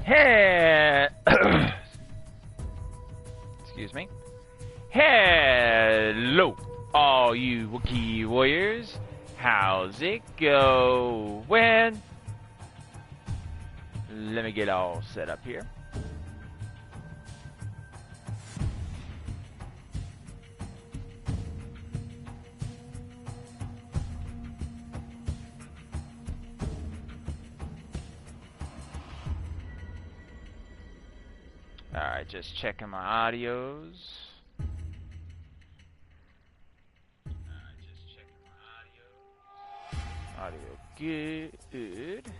Hey, excuse me. Hello, all you Wookiee warriors. How's it going? Let me get all set up here. Alright, just checking my audios. Audio good.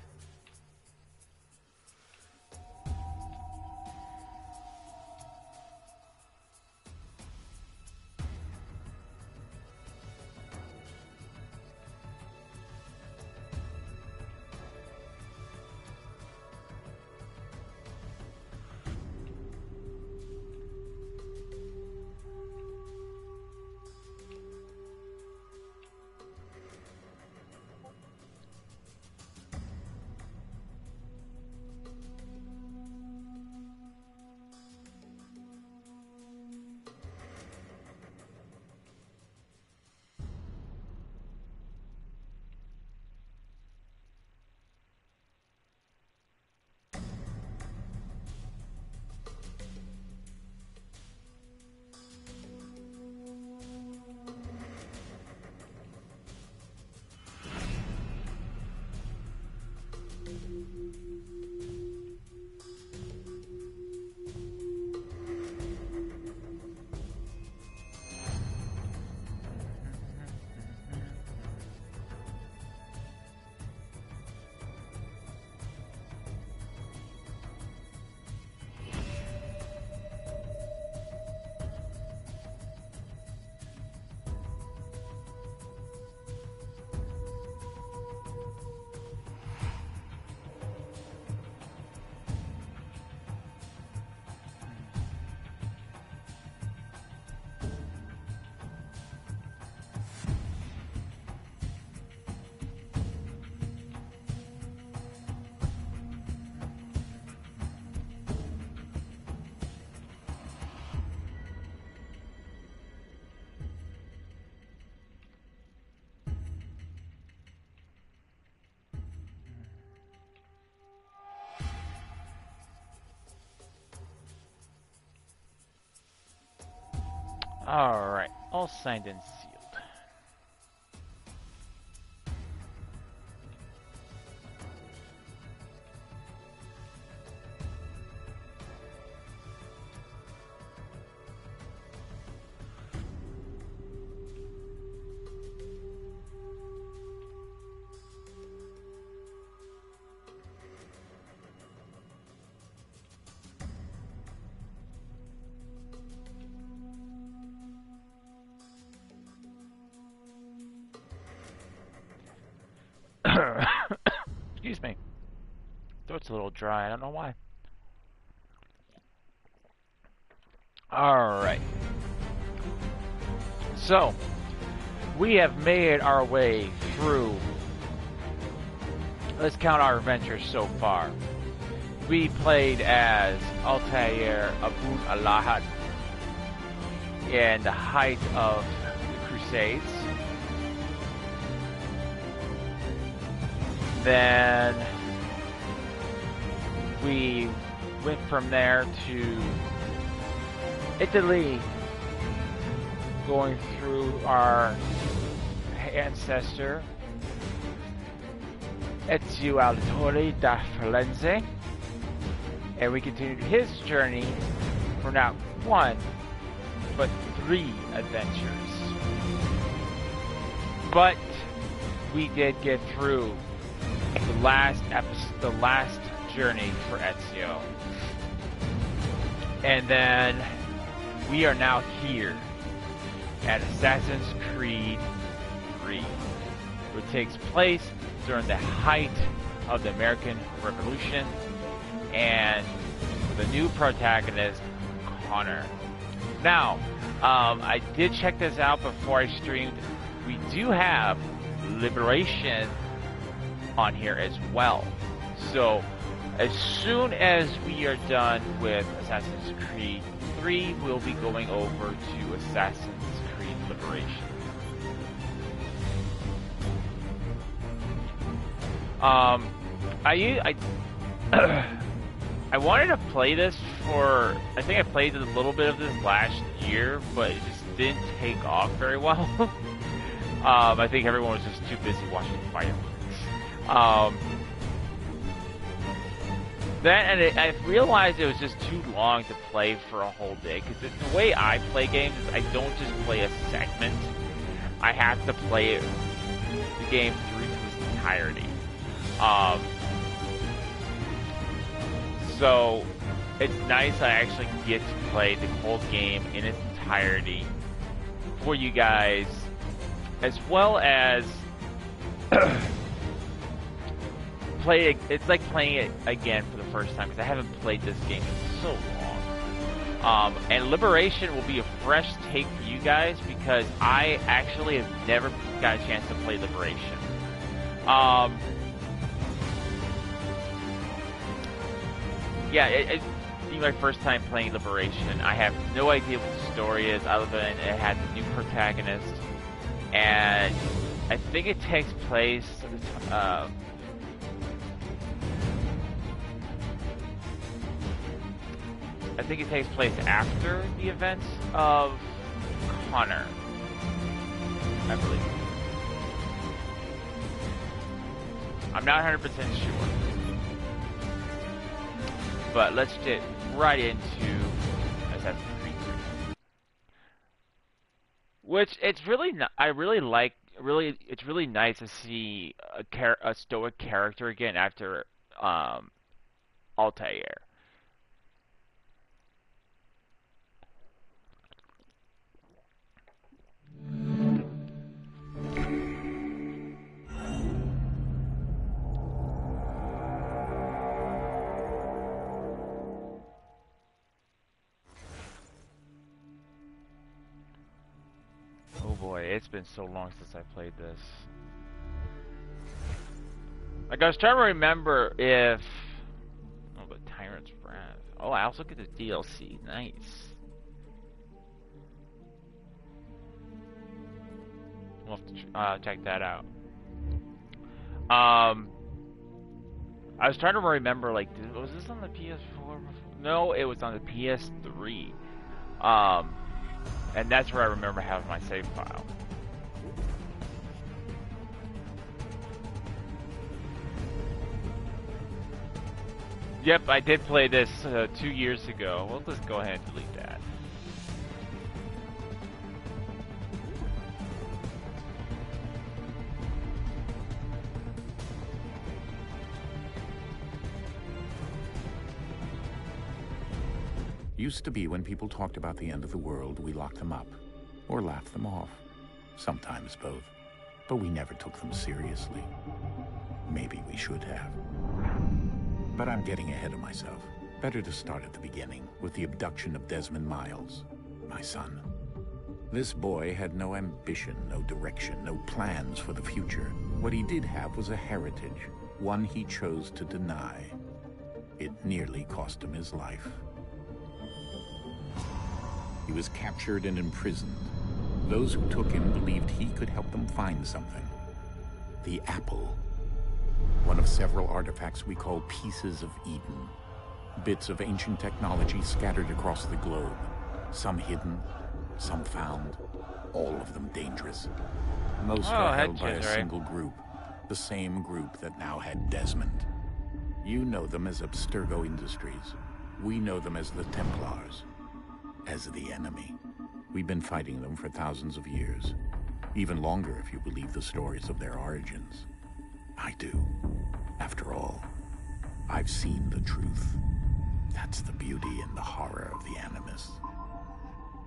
Alright, all signed and sealed. Excuse me. Throat's a little dry. I don't know why. Alright. So, we have made our way through. Let's count our adventures so far. We played as Altair Abu Alahad in the height of the Crusades. Then we went from there to Italy, going through our ancestor Ezio Auditore da Firenze, and we continued his journey for not one but 3 adventures. But we did get through the last episode, the last journey for Ezio, and then we are now here at Assassin's Creed 3, which takes place during the height of the American Revolution, and the new protagonist, Connor. Now, I did check this out before I streamed. We do have Liberation on here as well. So As soon as we are done with Assassin's Creed 3, we'll be going over to Assassin's Creed Liberation. I wanted to play this for, I think I played a little bit of this last year, but it just didn't take off very well. I think everyone was just too busy watching fireworks. That, and I realized it was just too long to play for a whole day, because the way I play games is I don't just play a segment. I have to play the game through to its entirety. So it's nice I actually get to play the whole game in its entirety for you guys, as well as play it. It's like playing it again for the first time, because I haven't played this game in so long. And Liberation will be a fresh take for you guys, because I actually have never got a chance to play Liberation. Yeah, it's my first time playing Liberation. I have no idea what the story is, other than it had the new protagonist, and I think it takes place. I think it takes place after the events of Connor, I believe. I'm not 100% sure. But let's get right into Assassin's Creed 3. Which, it's really, I really like, it's really nice to see a stoic character again after Altair. Oh boy, it's been so long since I played this. Like, I was trying to remember if... Oh, but Tyrant's Wrath. Oh, I also get the DLC. Nice. We'll have to check that out. I was trying to remember, like, was this on the PS4 before? No, it was on the PS3. And that's where I remember having my save file. Yep, I did play this 2 years ago. Well, let's go ahead and delete that. Used to be when people talked about the end of the world, we locked them up, or laughed them off. Sometimes both. But we never took them seriously. Maybe we should have. But I'm getting ahead of myself. Better to start at the beginning, with the abduction of Desmond Miles, my son. This boy had no ambition, no direction, no plans for the future. What he did have was a heritage, one he chose to deny. It nearly cost him his life. He was captured and imprisoned. Those who took him believed he could help them find something. The apple. One of several artifacts we call pieces of Eden. Bits of ancient technology scattered across the globe. Some hidden, some found, all of them dangerous. Most are held by a single group. The same group that now had Desmond. You know them as Abstergo Industries. We know them as the Templars. As the enemy. We've been fighting them for thousands of years. Even longer if you believe the stories of their origins. I do. After all, I've seen the truth. That's the beauty and the horror of the Animus.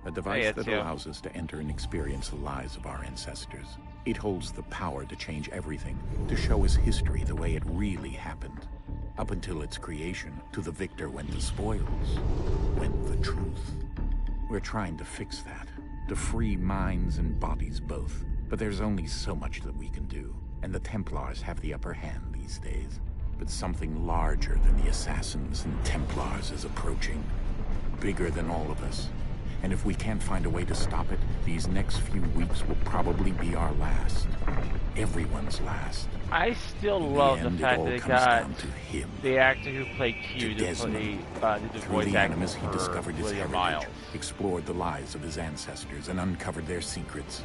A device that allows us to enter and experience the lives of our ancestors. It holds the power to change everything, to show us history the way it really happened. Up until its creation, to the victor went the spoils, went the truth. We're trying to fix that, to free minds and bodies both. But there's only so much that we can do, and the Templars have the upper hand these days. But something larger than the Assassins and Templars is approaching. Bigger than all of us. And if we can't find a way to stop it, these next few weeks will probably be our last. Everyone's last. I still love the fact that they got the actor who played Q to play the voice actor he discovered his William heritage, Miles. explored the lives of his ancestors, and uncovered their secrets.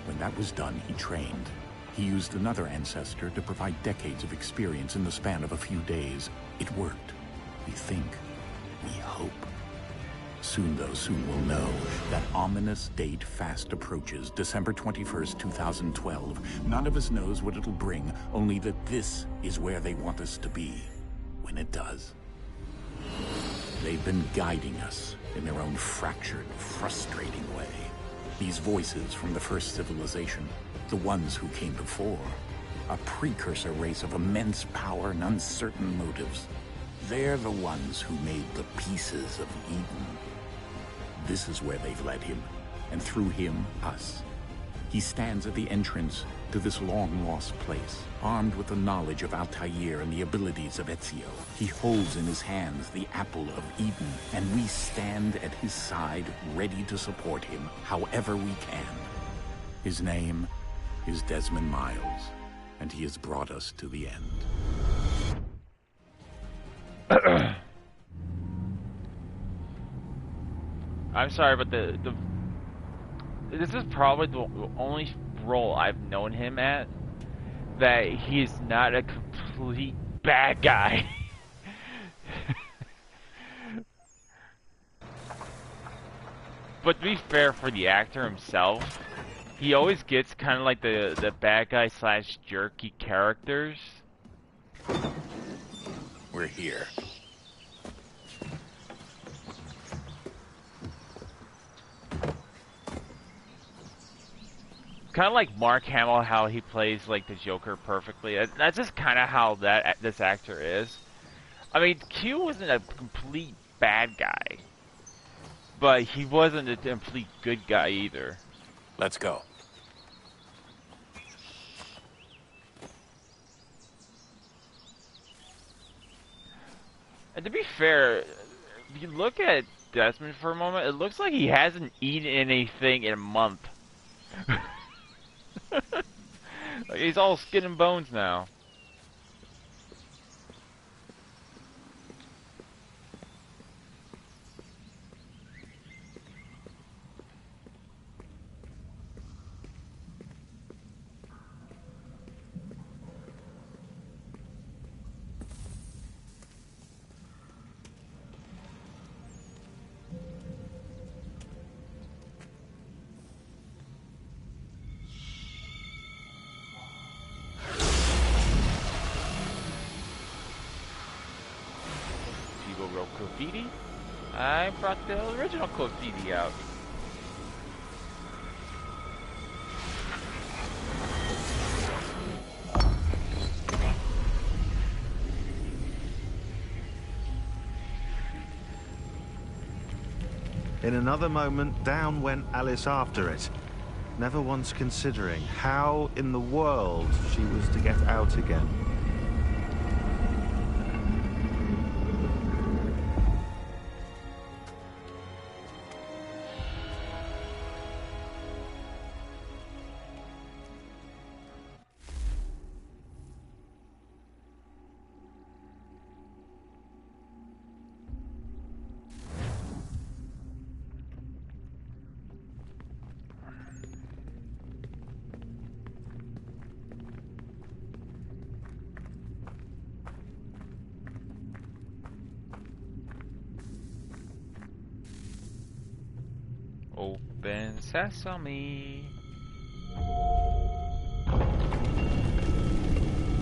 When that was done, he trained. He used another ancestor to provide decades of experience in the span of a few days. It worked. We think. We hope. Soon, though, soon we'll know. That ominous date fast approaches, December 21st, 2012. None of us knows what it'll bring, only that this is where they want us to be, when it does. They've been guiding us in their own fractured, frustrating way. These voices from the first civilization, the ones who came before, a precursor race of immense power and uncertain motives. They're the ones who made the pieces of Eden. This is where they've led him, and through him, us. He stands at the entrance to this long-lost place, armed with the knowledge of Altair and the abilities of Ezio. He holds in his hands the apple of Eden, and we stand at his side, ready to support him however we can. His name is Desmond Miles, and he has brought us to the end. I'm sorry, but this is probably the only role I've known him at that he's not a complete bad guy. But to be fair for the actor himself, he always gets kind of like the bad guy slash jerky characters. We're here. Kind of like Mark Hamill, how he plays like the Joker perfectly. That's just kind of how this actor is. I mean, Q wasn't a complete bad guy, but he wasn't a complete good guy either. Let's go. And to be fair, if you look at Desmond for a moment, it looks like he hasn't eaten anything in a month. Like, he's all skin and bones now. Graffiti? I brought the original graffiti out. In another moment, down went Alice after it, never once considering how in the world she was to get out again. Open sesame.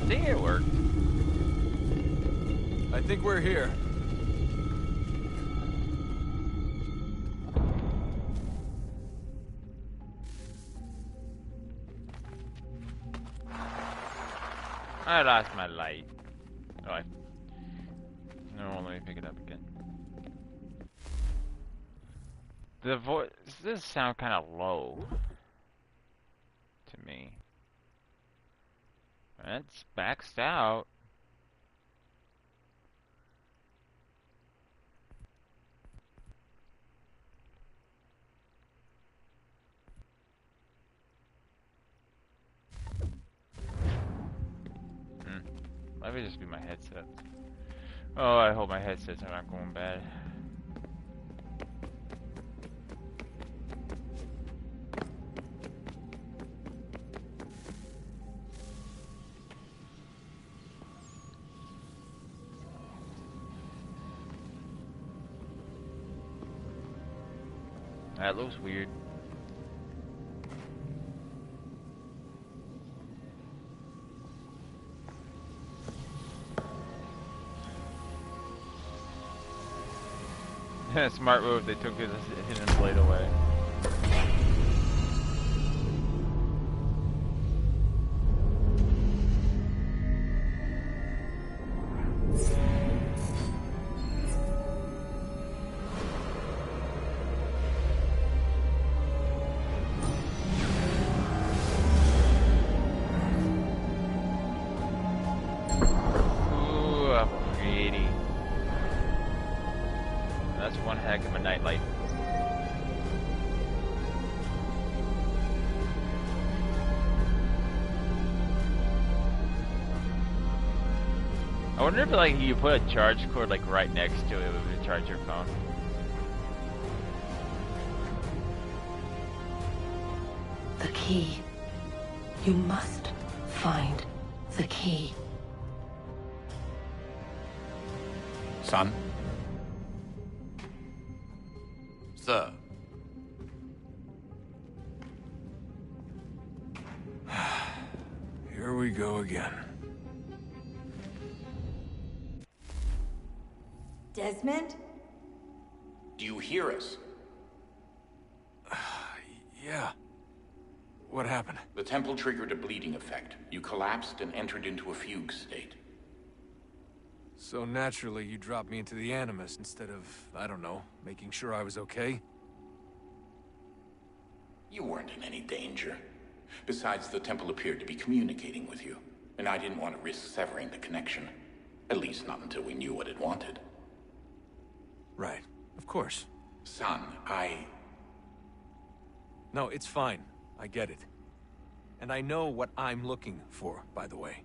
See, it worked. I think we're here. I lost my light. Oh, no, let me pick it up again. The voice does sound kind of low to me. It's maxed out. Might just be my headset. Oh, I hope my headsets are not going bad. That looks weird. Smart move, they took his hidden blade away. I wonder if like you put a charge cord like right next to it, it would charge your phone. The key. You must find the key. Son? Sir. Here we go again. Desmond? Do you hear us? Yeah. What happened? The temple triggered a bleeding effect. You collapsed and entered into a fugue state. So naturally, you dropped me into the Animus instead of, I don't know, making sure I was okay? You weren't in any danger. Besides, the temple appeared to be communicating with you, and I didn't want to risk severing the connection. At least not until we knew what it wanted. Right. Of course. Son, No, it's fine. I get it. And I know what I'm looking for, by the way.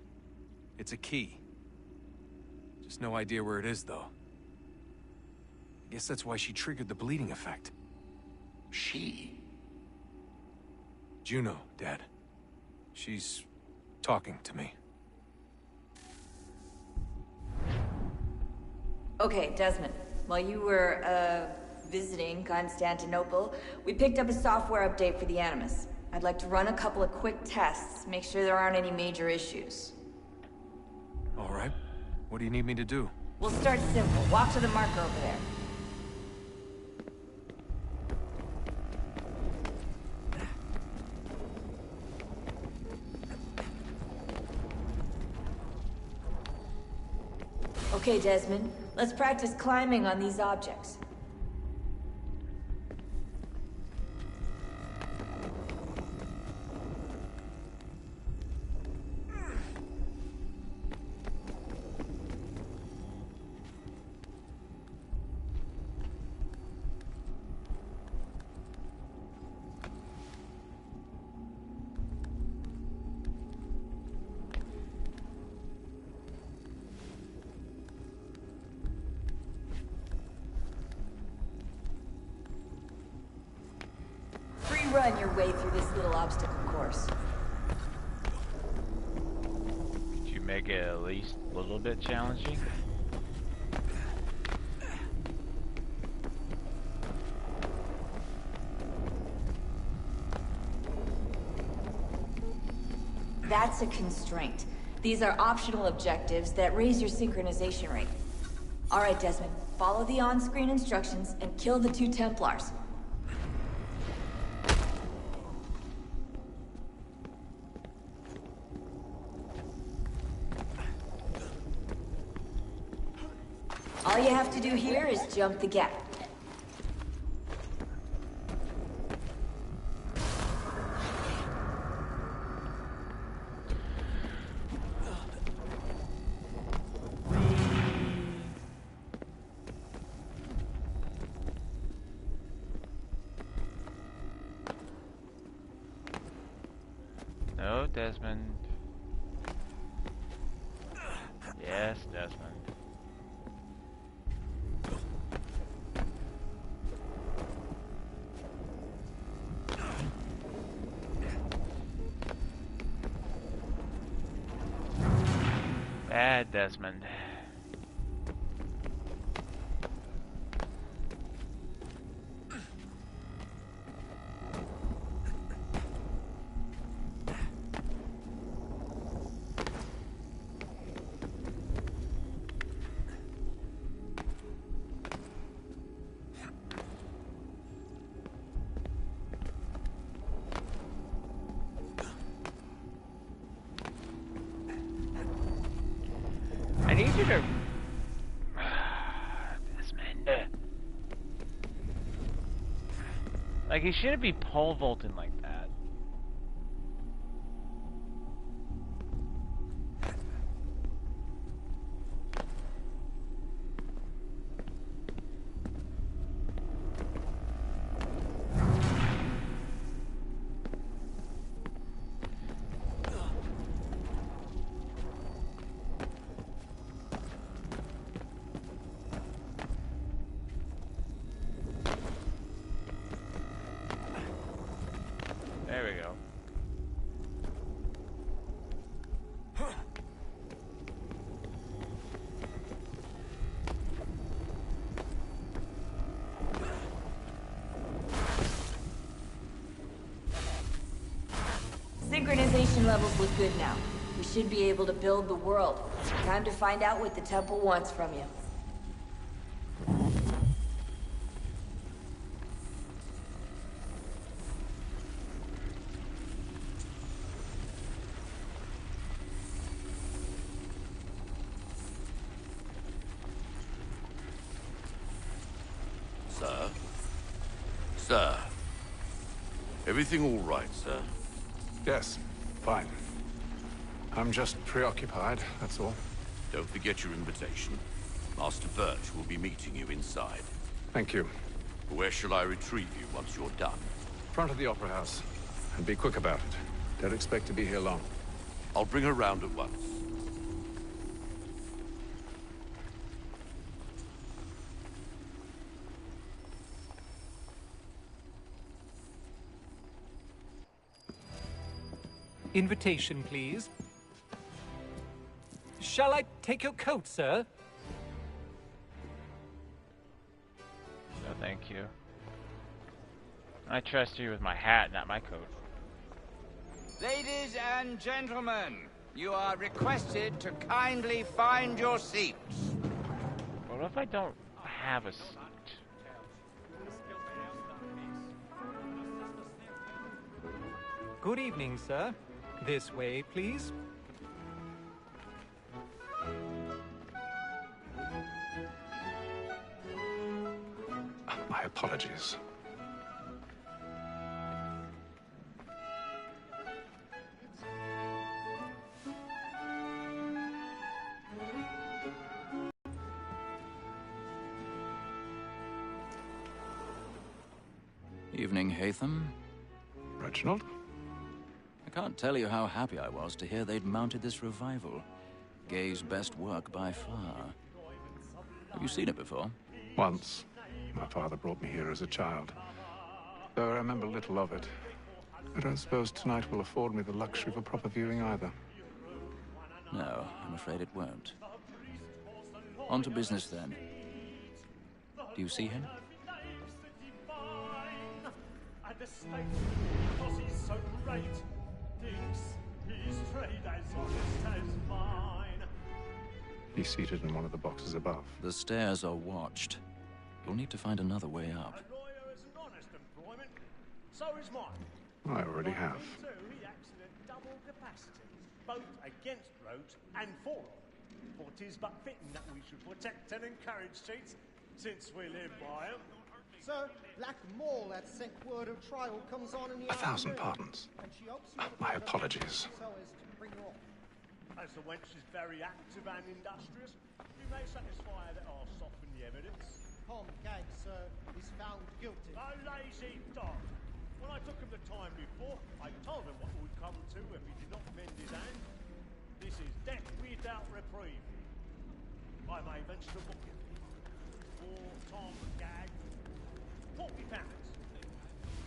It's a key. Just no idea where it is, though. I guess that's why she triggered the bleeding effect. She? Juno, Dad. She's talking to me. Okay, Desmond. While you were, visiting Constantinople, we picked up a software update for the Animus. I'd like to run a couple of quick tests, make sure there aren't any major issues. All right. What do you need me to do? We'll start simple. Walk to the marker over there. Okay, Desmond. Let's practice climbing on these objects. Run your way through this little obstacle course. Could you make it at least a little bit challenging? That's a constraint. These are optional objectives that raise your synchronization rate. All right, Desmond. Follow the on-screen instructions and kill the 2 Templars. All you have to do here is jump the gap. No, Desmond. Bad Desmond. I need you to... Desmond. Like, he shouldn't be pole vaulting like that. There we go. Synchronization levels look good now. We should be able to build the world. Time to find out what the temple wants from you. Sir? Sir? Everything all right, sir? Yes, fine. I'm just preoccupied, that's all. Don't forget your invitation. Master Birch will be meeting you inside. Thank you. Where shall I retrieve you once you're done? Front of the Opera House. And be quick about it. Don't expect to be here long. I'll bring her round at once. Invitation, please. Shall I take your coat, sir? No, thank you. I trust you with my hat, not my coat. Ladies and gentlemen, you are requested to kindly find your seats. What if I don't have a seat? Good evening, sir. This way, please. My apologies. Evening, Haytham. Reginald? I can't tell you how happy I was to hear they'd mounted this revival. Gay's best work by far. Have you seen it before? Once. My father brought me here as a child. Though I remember little of it. I don't suppose tonight will afford me the luxury of a proper viewing either. No, I'm afraid it won't. On to business then. Do you see him? Because he's so great, thinks his trade as honest as mine. He's seated in one of the boxes above. The stairs are watched. You'll need to find another way up. A lawyer is an honest employment, so is mine. I already have. He acts in a double capacity, both against rogues and for them. For 'tis but fitting that we should protect and encourage cheats, since we live by 'em. Sir, Black Mall at sent word of trial comes on in the 1,000 afternoon, pardons. and she hopes you will My find her apologies. so as to bring her off. As the wench is very active and industrious, we may satisfy that I'll soften the evidence. Tom Gag, sir, is found guilty. A lazy dog. When I took him the time before, I told him what would come to if he did not mend his hand. This is death without reprieve. I may venture to book him. For Tom Gag, £40.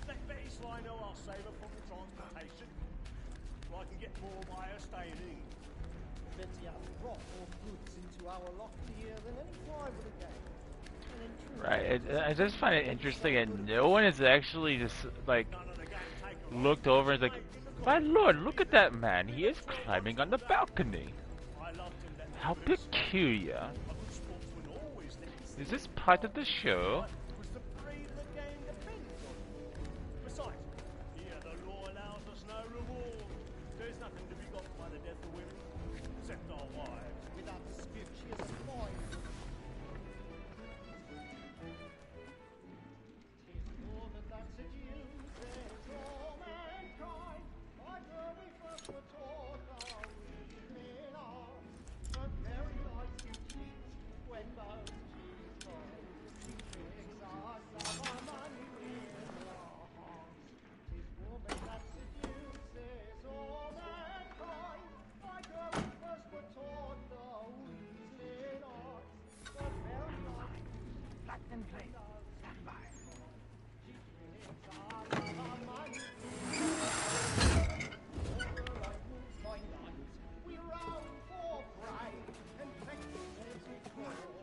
Let Betty Sly know I'll save her from the transportation, so I can get more by her staying in. bet he has brought more goods into our lock here than any private again. Right, I just find it interesting that no one has actually just, like, looked over and is like, my lord, look at that man, he is climbing on the balcony. How peculiar. Is this part of the show? Besides, here the law allows us no reward. There's nothing to be got by the death of women, except our wives. Without dispute, she is a boy.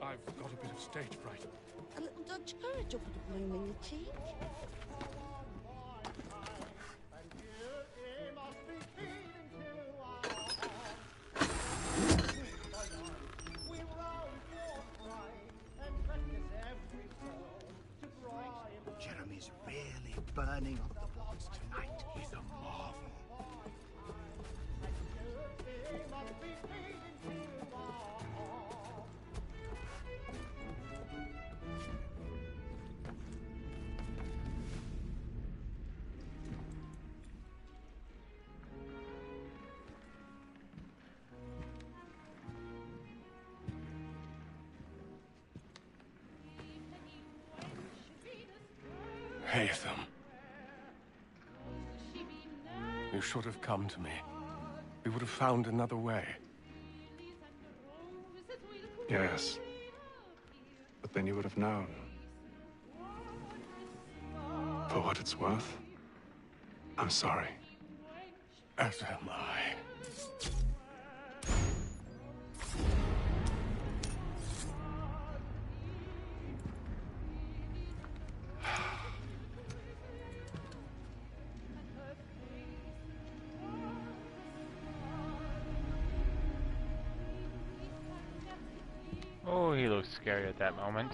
I've got a bit of stage fright. A little Dutch courage will put a bloom in your cheek. Jeremy's really burning up the boards tonight. He's a marvel. Haytham. You should have come to me. We would have found another way. Yes. But then you would have known. For what it's worth, I'm sorry. As am I. Oh, he looks scary at that moment.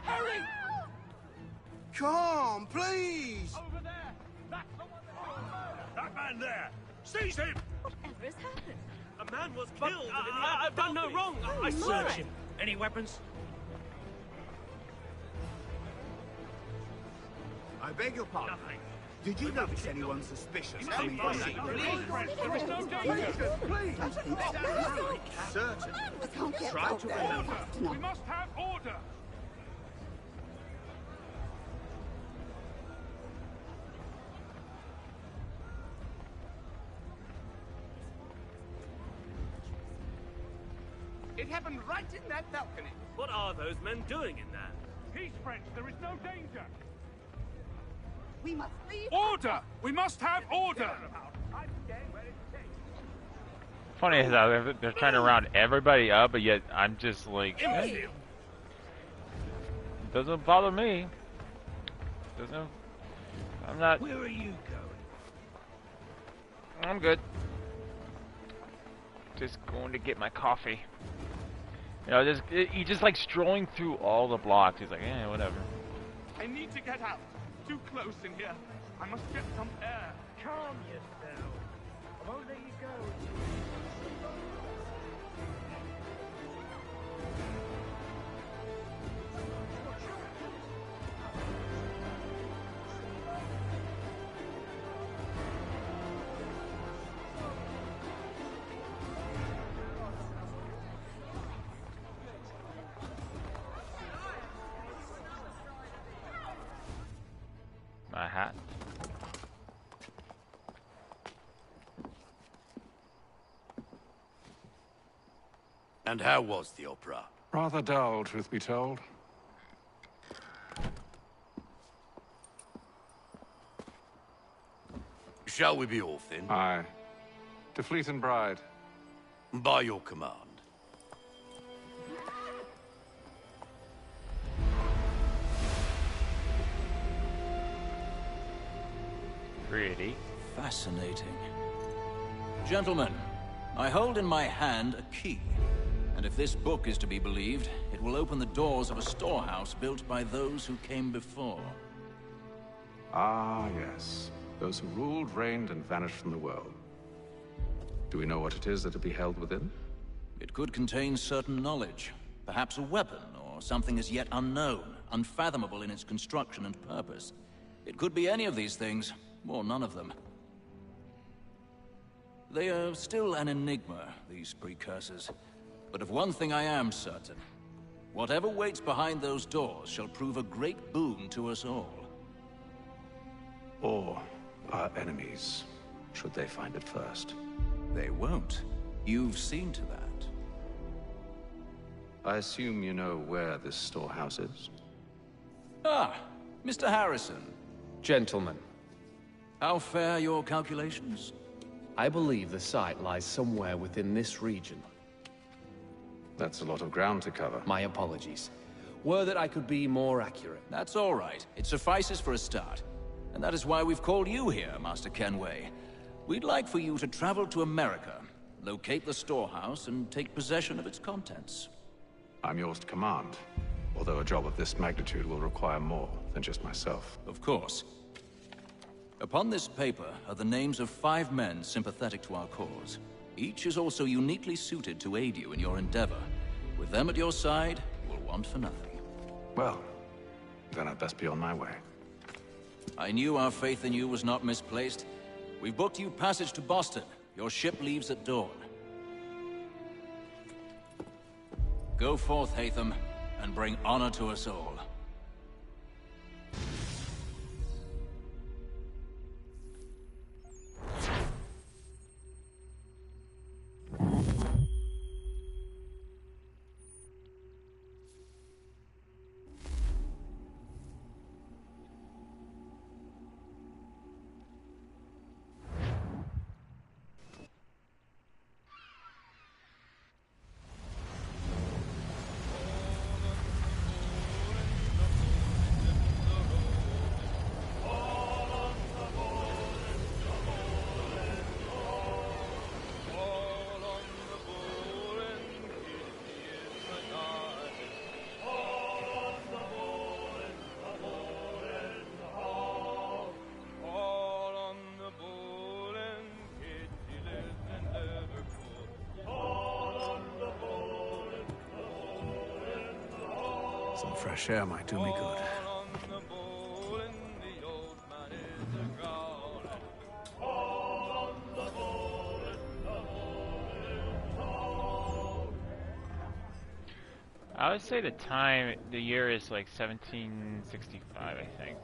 Hurry! Come, please! Over there! That's the one that man there! Seize him! Whatever has happened? A man was killed I've done no wrong! I searched him! Any weapons? I beg your pardon. Nothing. Did you notice anyone suspicious coming Please, from there is no danger! Please! Certain. We can't get Try out to there remember. fast enough. must have order! It happened right in that balcony. What are those men doing in there? Peace, friends, there is no danger! We must leave. Order! We must have order! Funny is how they're trying to round everybody up, but yet I'm just like, Imbecile! doesn't bother me. Doesn't. I'm not. Where are you going? I'm good. Just going to get my coffee. You know, he's just like strolling through all the blocks. He's like, eh, whatever. I need to get out. Too close in here. I must get some air. Calm yourself. I won't let you go. My hat. And how was the opera? Rather dull, truth be told. Shall we be off then? Aye. To Fleet and Bride. By your command. Pretty. Fascinating. Gentlemen, I hold in my hand a key. And if this book is to be believed, it will open the doors of a storehouse built by those who came before. Ah, yes. Those who ruled, reigned, and vanished from the world. Do we know what it is that will be held within? It could contain certain knowledge. Perhaps a weapon, or something as yet unknown, unfathomable in its construction and purpose. It could be any of these things, or none of them. They are still an enigma, these precursors. But of one thing I am certain. Whatever waits behind those doors shall prove a great boon to us all. Or our enemies, should they find it first. They won't. You've seen to that. I assume you know where this storehouse is? Ah, Mr. Harrison. Gentlemen. How fare your calculations? I believe the site lies somewhere within this region. That's a lot of ground to cover. My apologies. Were that I could be more accurate. That's all right. It suffices for a start. And that is why we've called you here, Master Kenway. We'd like for you to travel to America, locate the storehouse, and take possession of its contents. I'm yours to command, although a job of this magnitude will require more than just myself. Of course. Upon this paper are the names of 5 men sympathetic to our cause. Each is also uniquely suited to aid you in your endeavor. With them at your side, you will want for nothing. Well, then I'd best be on my way. I knew our faith in you was not misplaced. We've booked you passage to Boston. Your ship leaves at dawn. Go forth, Haytham, and bring honor to us all. Some fresh air might do me good. I would say the year is like 1765, I think.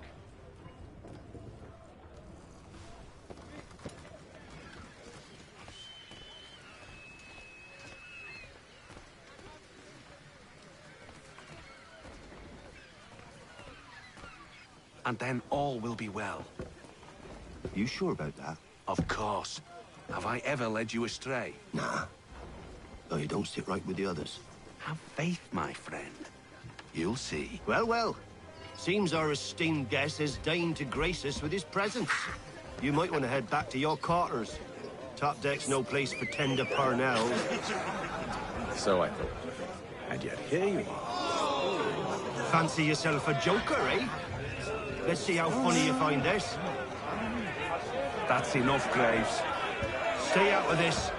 And then all will be well. You sure about that? Of course. Have I ever led you astray? Nah. Though you don't sit right with the others. Have faith, my friend. You'll see. Well, well. Seems our esteemed guest has deigned to grace us with his presence. You might want to head back to your quarters. Top deck's no place for tender parnell. So I thought. And yet here you are. Fancy yourself a joker, eh? Let's see how funny you find this. That's enough, Graves. Stay out of this.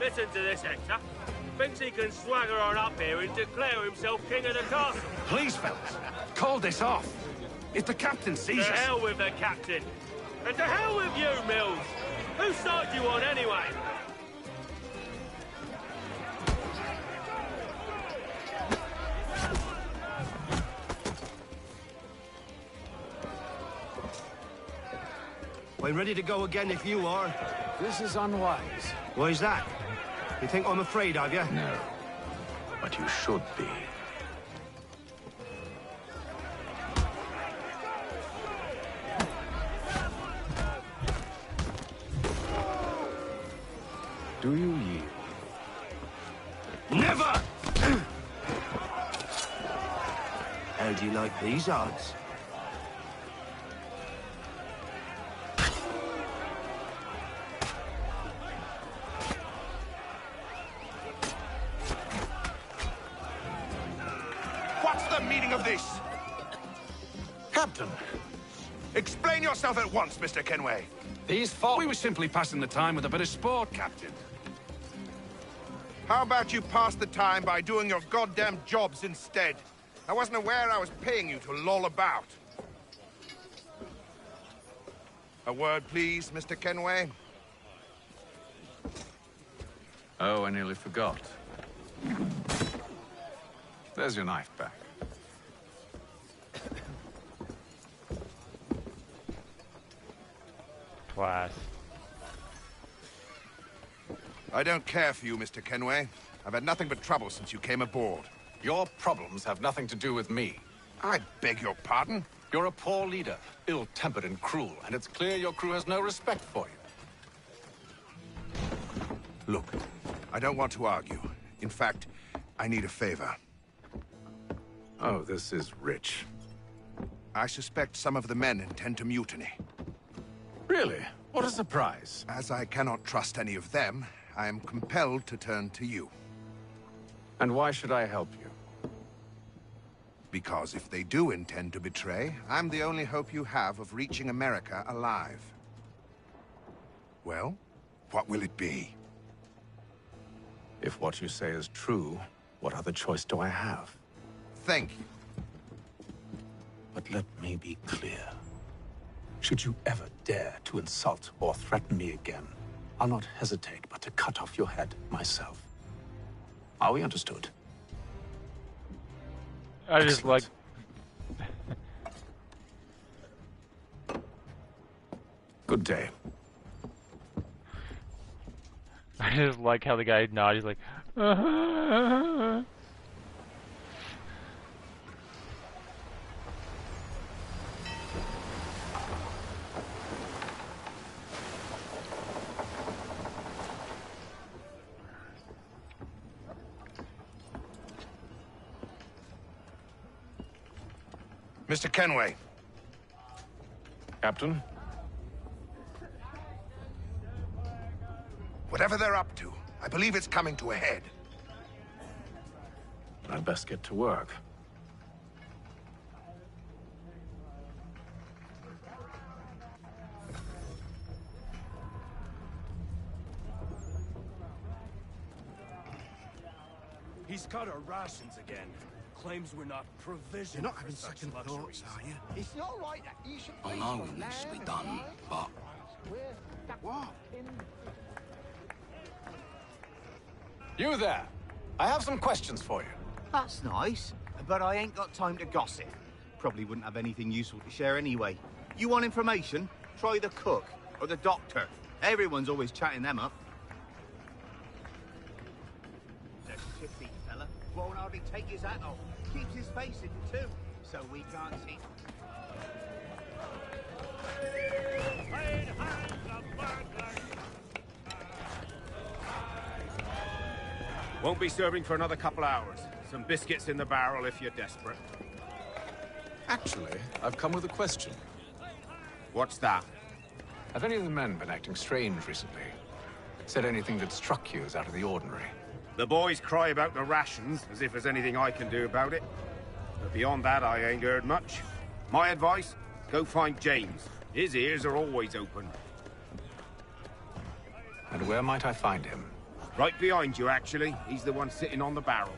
Listen to this, Hector. thinks he can swagger on up here and declare himself king of the castle. Please, fellas, call this off. If the captain sees To us... hell with the captain. And to hell with you, Mills. Whose side do you on anyway? I'm ready to go again if you are. This is unwise. Why is that? You think I'm afraid of you? No. But you should be. Do you yield? Never! How do you like these odds? What's the meaning of this? Captain! Explain yourself at once, Mr. Kenway. These folk... We were simply passing the time with a bit of sport, Captain. How about you pass the time by doing your goddamn jobs instead? I wasn't aware I was paying you to loll about. A word, please, Mr. Kenway. Oh, I nearly forgot. There's your knife back. Class. I don't care for you, Mr. Kenway. I've had nothing but trouble since you came aboard. Your problems have nothing to do with me. I beg your pardon? You're a poor leader, ill-tempered and cruel, and it's clear your crew has no respect for you. Look, I don't want to argue. In fact, I need a favor. Oh, this is rich. I suspect some of the men intend to mutiny. Really? What a surprise. As I cannot trust any of them, I am compelled to turn to you. And why should I help you? Because if they do intend to betray, I'm the only hope you have of reaching America alive. Well, what will it be? If what you say is true, what other choice do I have? Thank you. But let me be clear. Should you ever dare to insult or threaten me again, I'll not hesitate but to cut off your head myself. Are we understood? I just like... Good day. I just like how the guy nods. He's like... Mr. Kenway. Captain? Whatever they're up to, I believe it's coming to a head. I'd best get to work. He's cut our rations again. Claims we're not provisioned. You're not having second thoughts, are you? It's not right that you should... I know it needs to be done, but... What? You there! I have some questions for you. That's nice, but I ain't got time to gossip. Probably wouldn't have anything useful to share anyway. You want information? Try the cook or the doctor. Everyone's always chatting them up. There's a tipsy fella. Won't hardly take his hat off. Keeps his face in too, so we can't see. Won't be serving for another couple hours. Some biscuits in the barrel if you're desperate. Actually, I've come with a question. What's that? Have any of the men been acting strange recently? Said anything that struck you as out of the ordinary? The boys cry about the rations, as if there's anything I can do about it. But beyond that, I ain't heard much. My advice, go find James. His ears are always open. And where might I find him? Right behind you, actually. He's the one sitting on the barrel.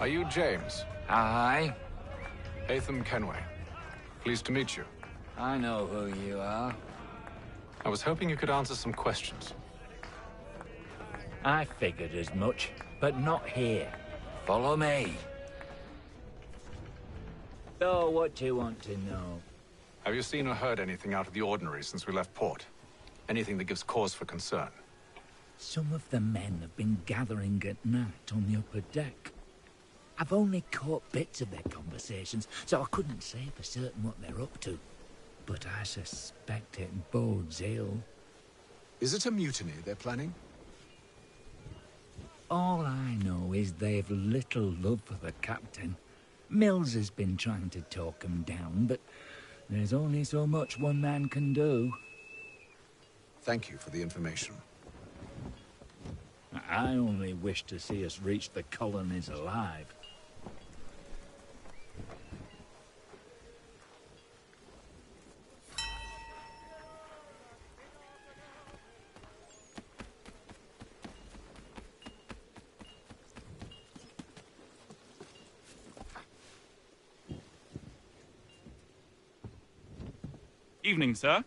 Are you James? Aye. Haytham Kenway. Pleased to meet you. I know who you are. I was hoping you could answer some questions. I figured as much, but not here. Follow me. So, what do you want to know? Have you seen or heard anything out of the ordinary since we left port? Anything that gives cause for concern? Some of the men have been gathering at night on the upper deck. I've only caught bits of their conversations, so I couldn't say for certain what they're up to. But I suspect it bodes ill. Is it a mutiny they're planning? All I know is they've little love for the captain. Mills has been trying to talk him down, but there's only so much one man can do. Thank you for the information. I only wish to see us reach the colonies alive. Evening, sir.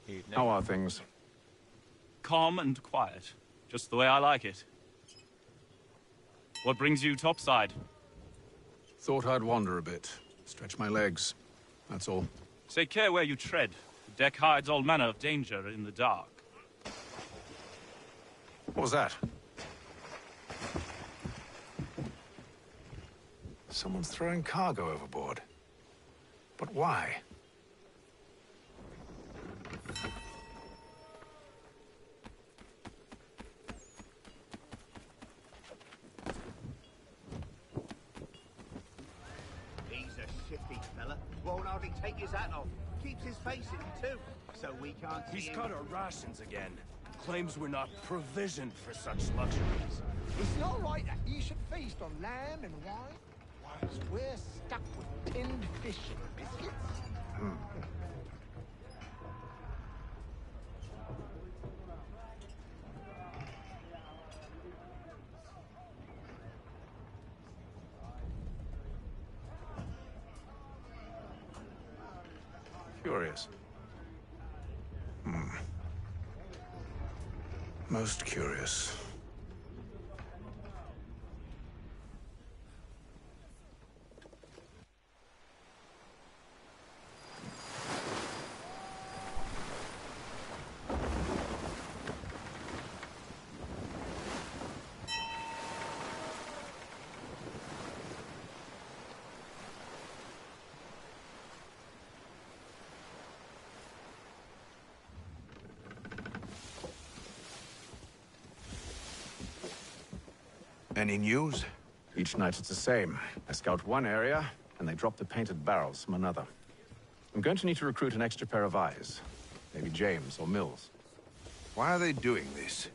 Evening. How are things? Calm and quiet. Just the way I like it. What brings you topside? Thought I'd wander a bit. Stretch my legs. That's all. Take care where you tread. The deck hides all manner of danger in the dark. What was that? Someone's throwing cargo overboard. But why? He's a shifty fella. Won't hardly take his hat off. Keeps his face in too, so we can't see He's him. cut our rations again. Claims we're not provisioned for such luxuries. Is it all right that you should feast on lamb and wine, whilst we're stuck with tinned fish and biscuits? Curious. Most curious. Any news? Each night it's the same. I scout one area, and they drop the painted barrels from another. I'm going to need to recruit an extra pair of eyes. Maybe James or Mills. Why are they doing this?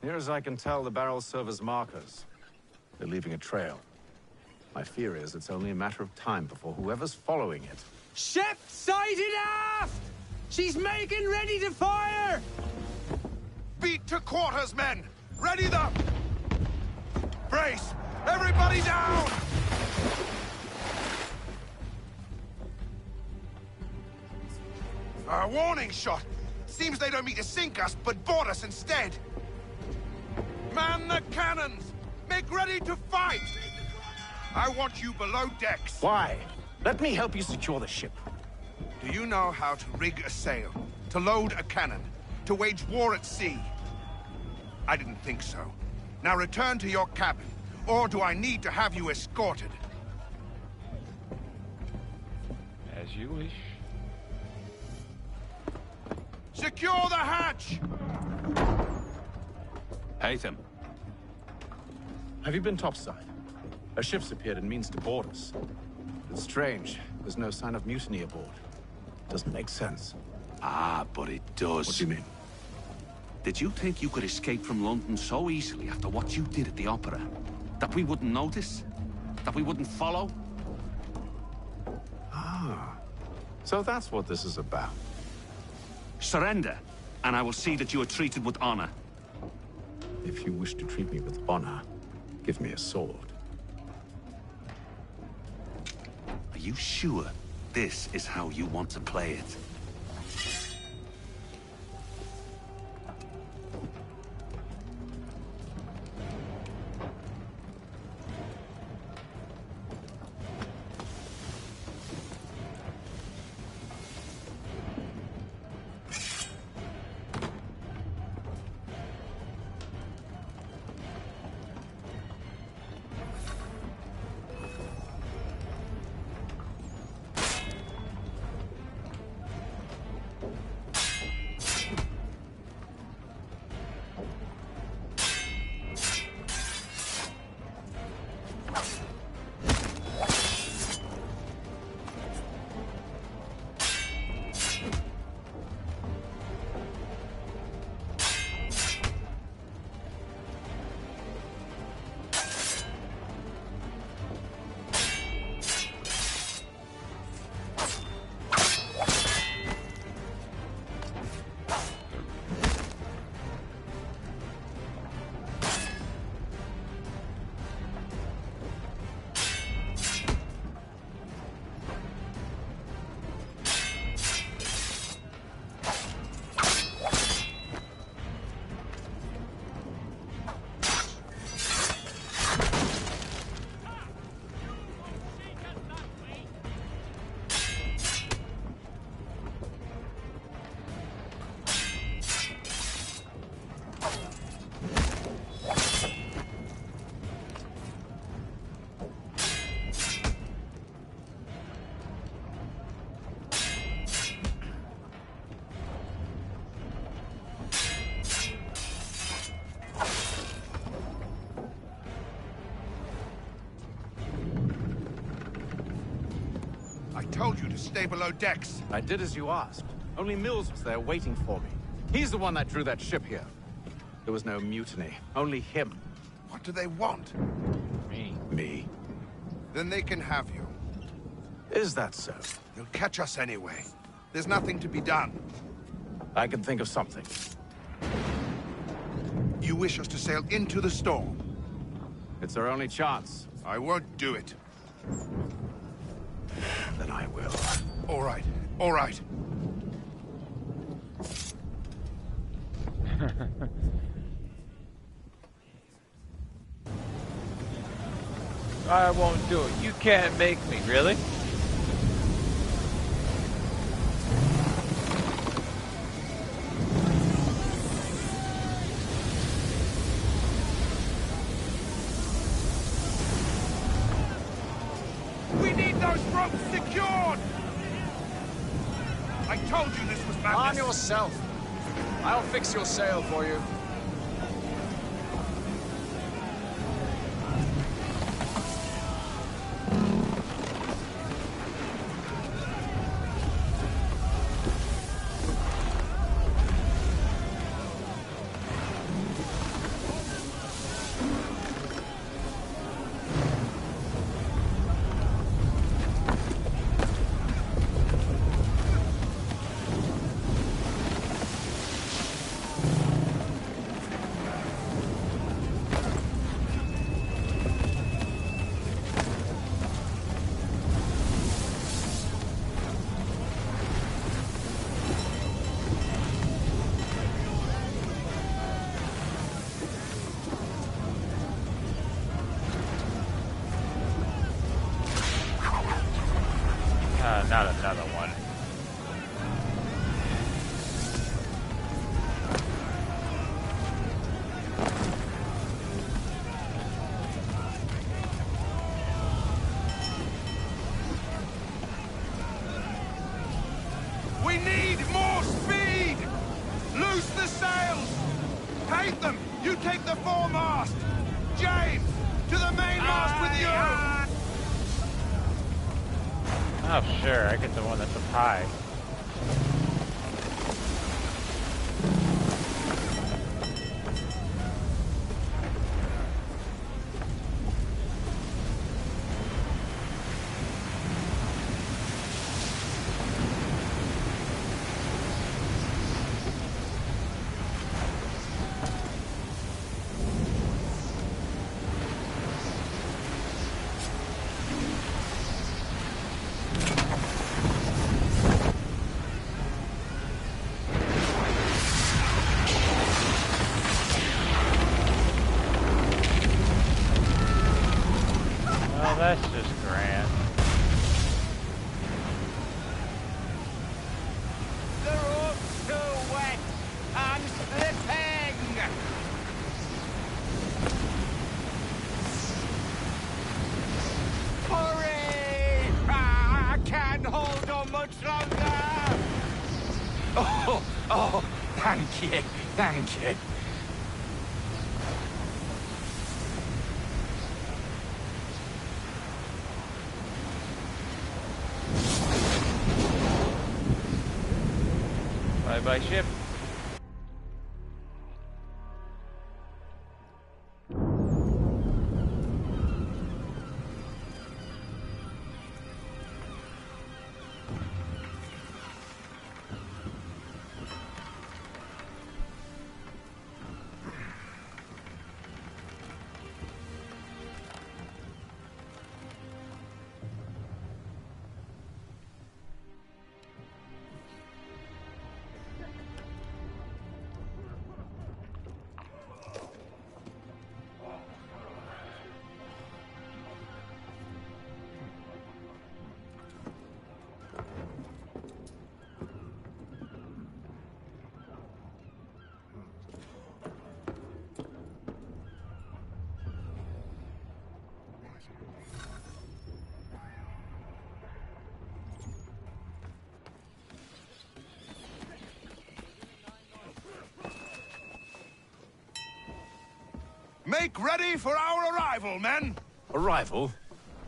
Near as I can tell, the barrels serve as markers. They're leaving a trail. My fear is it's only a matter of time before whoever's following it... Ship sighted aft! She's making ready to fire! Beat to quarters, men! Ready them! Brace! Everybody down! A warning shot! Seems they don't mean to sink us, but board us instead! Man the cannons! Make ready to fight! I want you below decks. Why? Let me help you secure the ship. Do you know how to rig a sail? To load a cannon? To wage war at sea? I didn't think so. Now return to your cabin, or do I need to have you escorted? As you wish. Secure the hatch! Haytham. Have you been topside? A ship's appeared and means to board us. It's strange. There's no sign of mutiny aboard. Doesn't make sense. Ah, but it does. What do you mean? Did you think you could escape from London so easily after what you did at the opera? That we wouldn't notice? That we wouldn't follow? Ah, so that's what this is about. Surrender, and I will see that you are treated with honor. If you wish to treat me with honor, give me a sword. Are you sure this is how you want to play it? Told you to stay below decks. I did as you asked. Only Mills was there waiting for me. He's the one that drew that ship here. There was no mutiny, only him. What do they want? Me. Then they can have you. Is that so? They'll catch us anyway. There's nothing to be done. I can think of something. You wish us to sail into the storm? It's our only chance. I won't do it. Then I will. All right. All right. I won't do it. You can't make me, really? We need those ropes secured! I told you this was madness. Arm yourself. I'll fix your sail for you. Not another one. We need more speed! Loose the sails! Take them! You take the foremast! James! To the mainmast with you! Oh, sure. I get the one that's up high. Well, that's just grand. The rope's too wet. I'm slipping. Hurry! I can't hold on much longer. Oh, thank you, thank you. Bye-bye, ship. Make ready for our arrival, men! Arrival?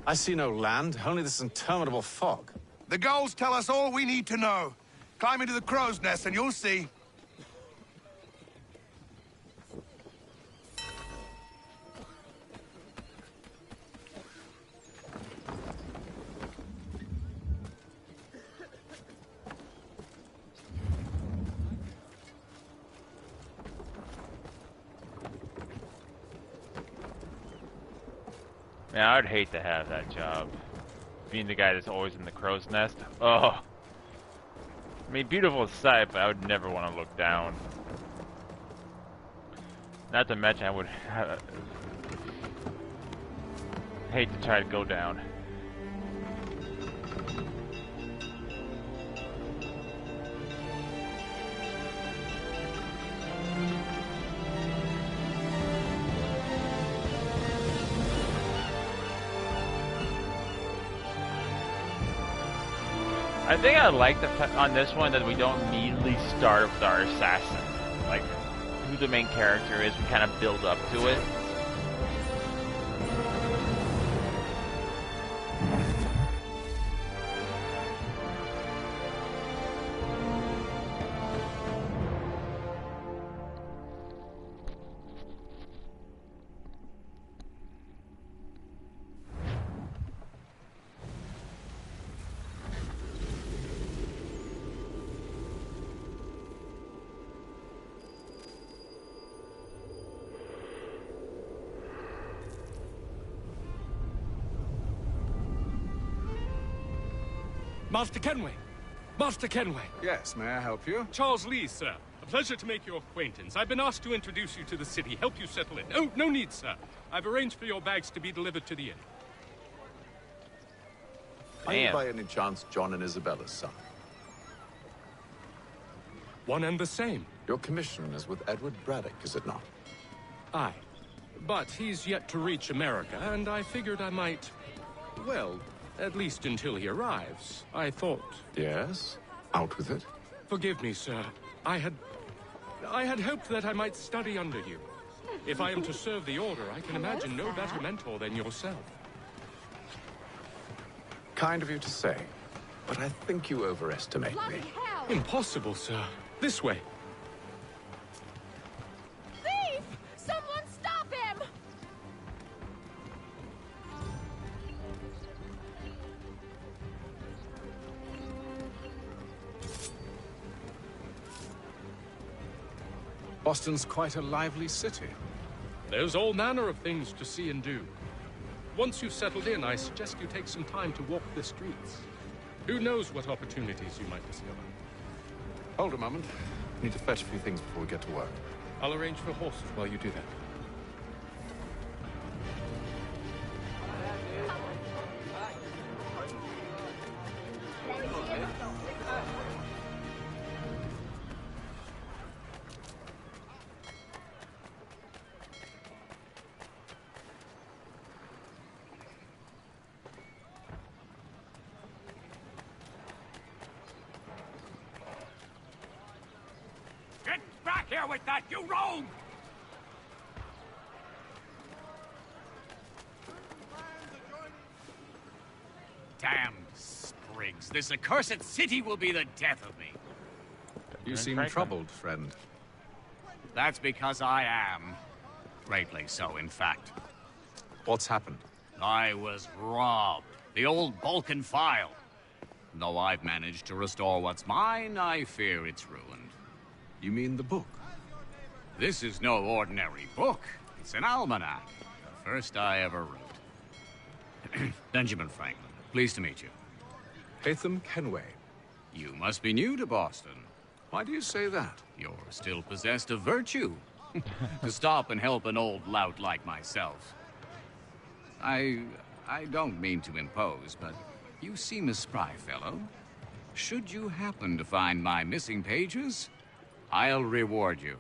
I see no land, only this interminable fog. The gulls tell us all we need to know. Climb into the crow's nest and you'll see. Man, I'd hate to have that job. Being the guy that's always in the crow's nest. Oh. I mean, beautiful sight, but I would never want to look down. Not to mention, I would hate to try to go down. I think I like the fact on this one that we don't immediately start with our assassin. Like, who the main character is, we kind of build up to it. Master Kenway! Master Kenway! Yes, may I help you? Charles Lee, sir. A pleasure to make your acquaintance. I've been asked to introduce you to the city, help you settle in. Oh, no need, sir. I've arranged for your bags to be delivered to the inn. Are you by any chance John and Isabella's son? One and the same. Your commission is with Edward Braddock, is it not? Aye. But he's yet to reach America, and I figured I might... well... at least until he arrives, I thought. Yes? Out with it. Forgive me, sir. I had hoped that I might study under you. If I am to serve the Order, I can imagine no better mentor than yourself. Kind of you to say, but I think you overestimate me. Impossible, sir. This way. Thief! Someone stop him! Boston's quite a lively city. There's all manner of things to see and do. Once you've settled in, I suggest you take some time to walk the streets. Who knows what opportunities you might discover. Hold a moment. I need to fetch a few things before we get to work. I'll arrange for horses while you do that. hell with that, you rogue! Damned sprigs. This accursed city will be the death of me. You seem troubled, friend. That's because I am. Greatly so, in fact. What's happened? I was robbed. The old Balkan file. Though I've managed to restore what's mine, I fear it's ruined. You mean the book? This is no ordinary book. It's an almanac. The first I ever wrote. Benjamin Franklin, pleased to meet you. Haytham Kenway. You must be new to Boston. Why do you say that? You're still possessed of virtue. To stop and help an old lout like myself. I don't mean to impose, but you seem a spry fellow. Should you happen to find my missing pages, I'll reward you.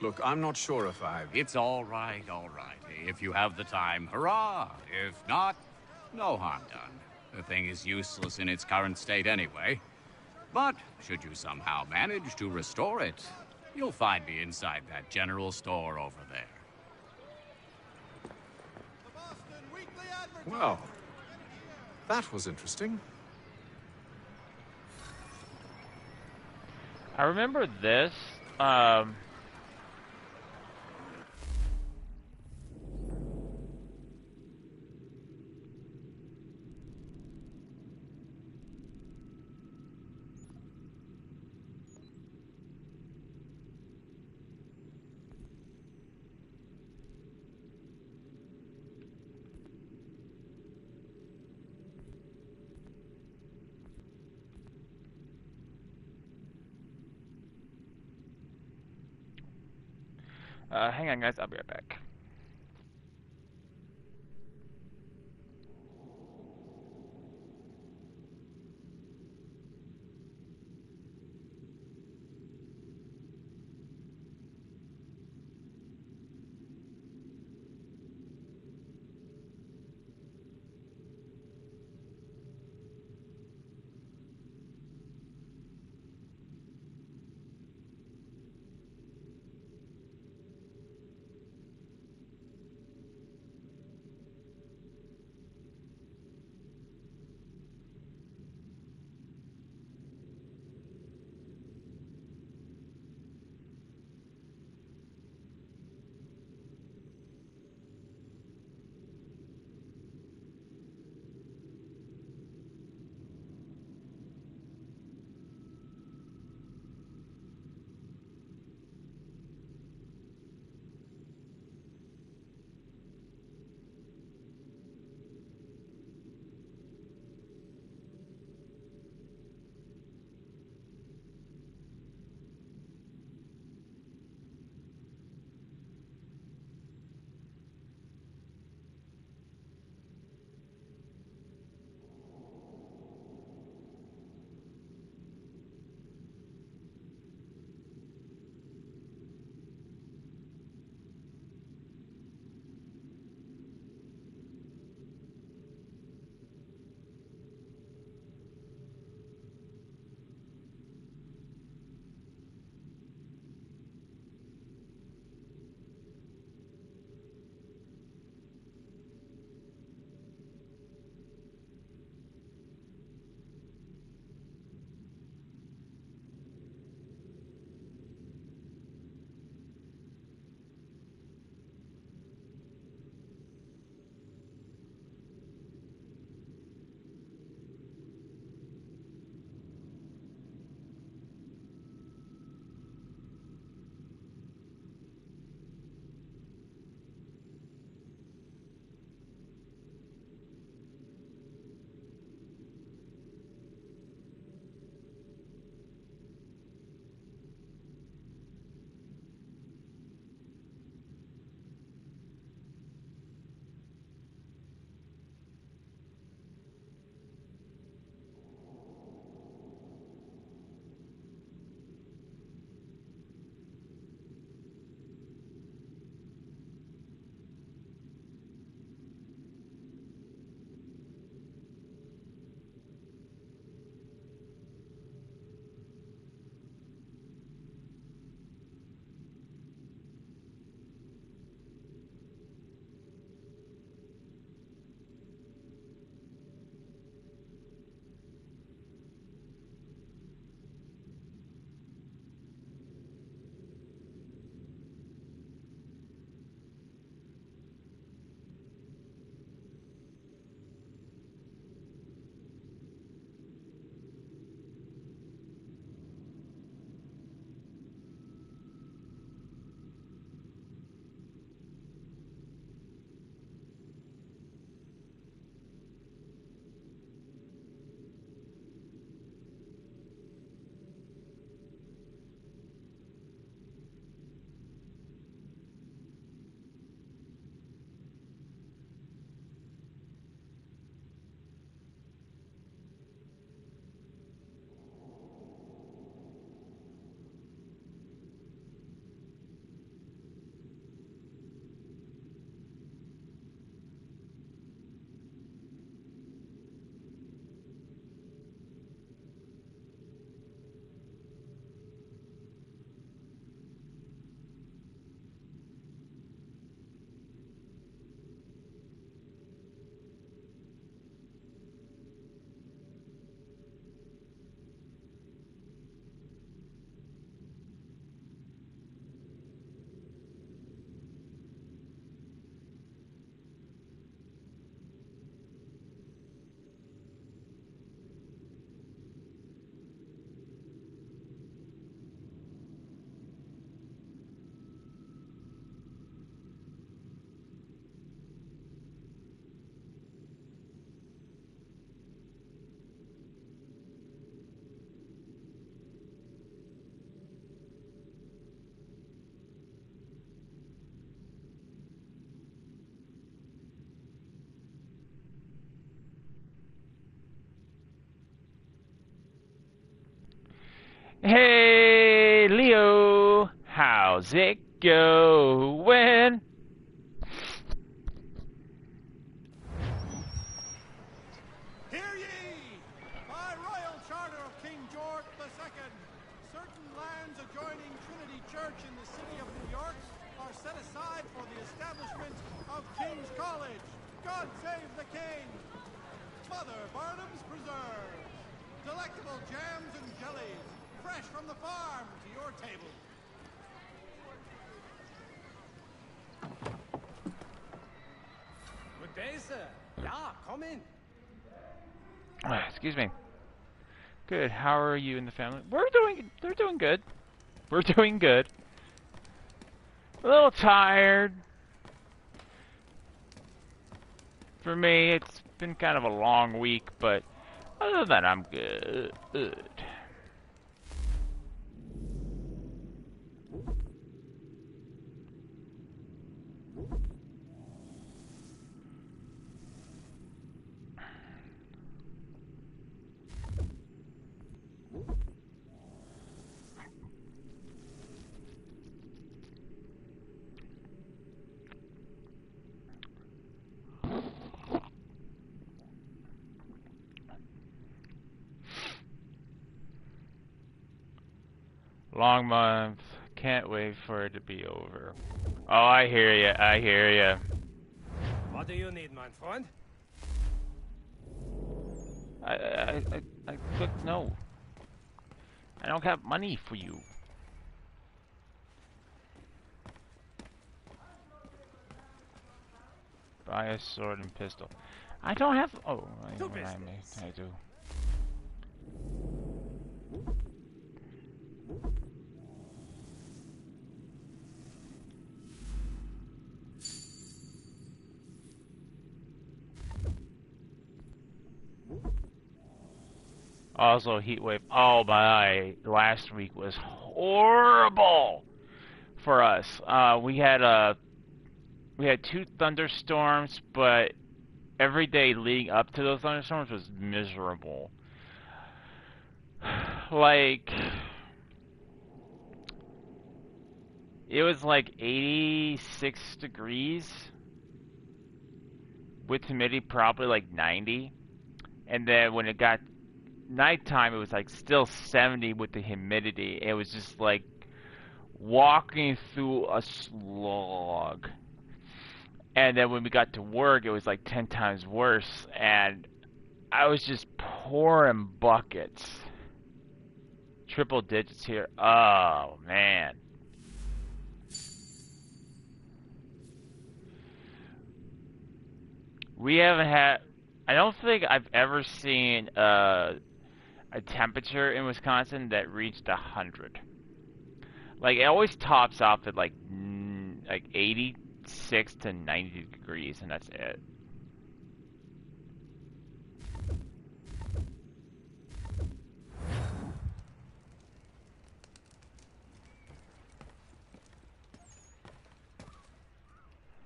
Look, I'm not sure if I've... It's all right, all right. If you have the time, hurrah! If not, no harm done. The thing is useless in its current state anyway. But should you somehow manage to restore it, you'll find me inside that general store over there. Well, that was interesting. I remember this. Hang on, guys. I'll be right back. Hey, Leo, how's it going? Hear ye! By royal charter of King George II, certain lands adjoining Trinity Church in the city of New York are set aside for the establishment of King's College. God save the King! Mother Barnum's Preserves. Delectable jams and jellies, fresh from the farm to your table. Good day, sir. Yeah, come in. Excuse me. Good. How are you and the family? They're doing good. We're doing good. A little tired. For me, it's been kind of a long week, but other than that, I'm good. Long month. Can't wait for it to be over. Oh, I hear ya. I hear ya. What do you need, my friend? I clicked no. I don't have money for you. Buy a sword and pistol. I don't have. Oh, I do. Also, heat wave. Oh my! Last week was horrible for us. We had 2 thunderstorms, but every day leading up to those thunderstorms was miserable. Like, it was like 86 degrees with humidity probably like 90, and then when it got nighttime, it was like still 70 with the humidity. It was just like walking through a slog. And then when we got to work, it was like 10 times worse, and I was just pouring buckets. Triple digits here. Oh man. We haven't had, I don't think I've ever seen a temperature in Wisconsin that reached 100. Like, it always tops off at like 86 to 90 degrees, and that's it.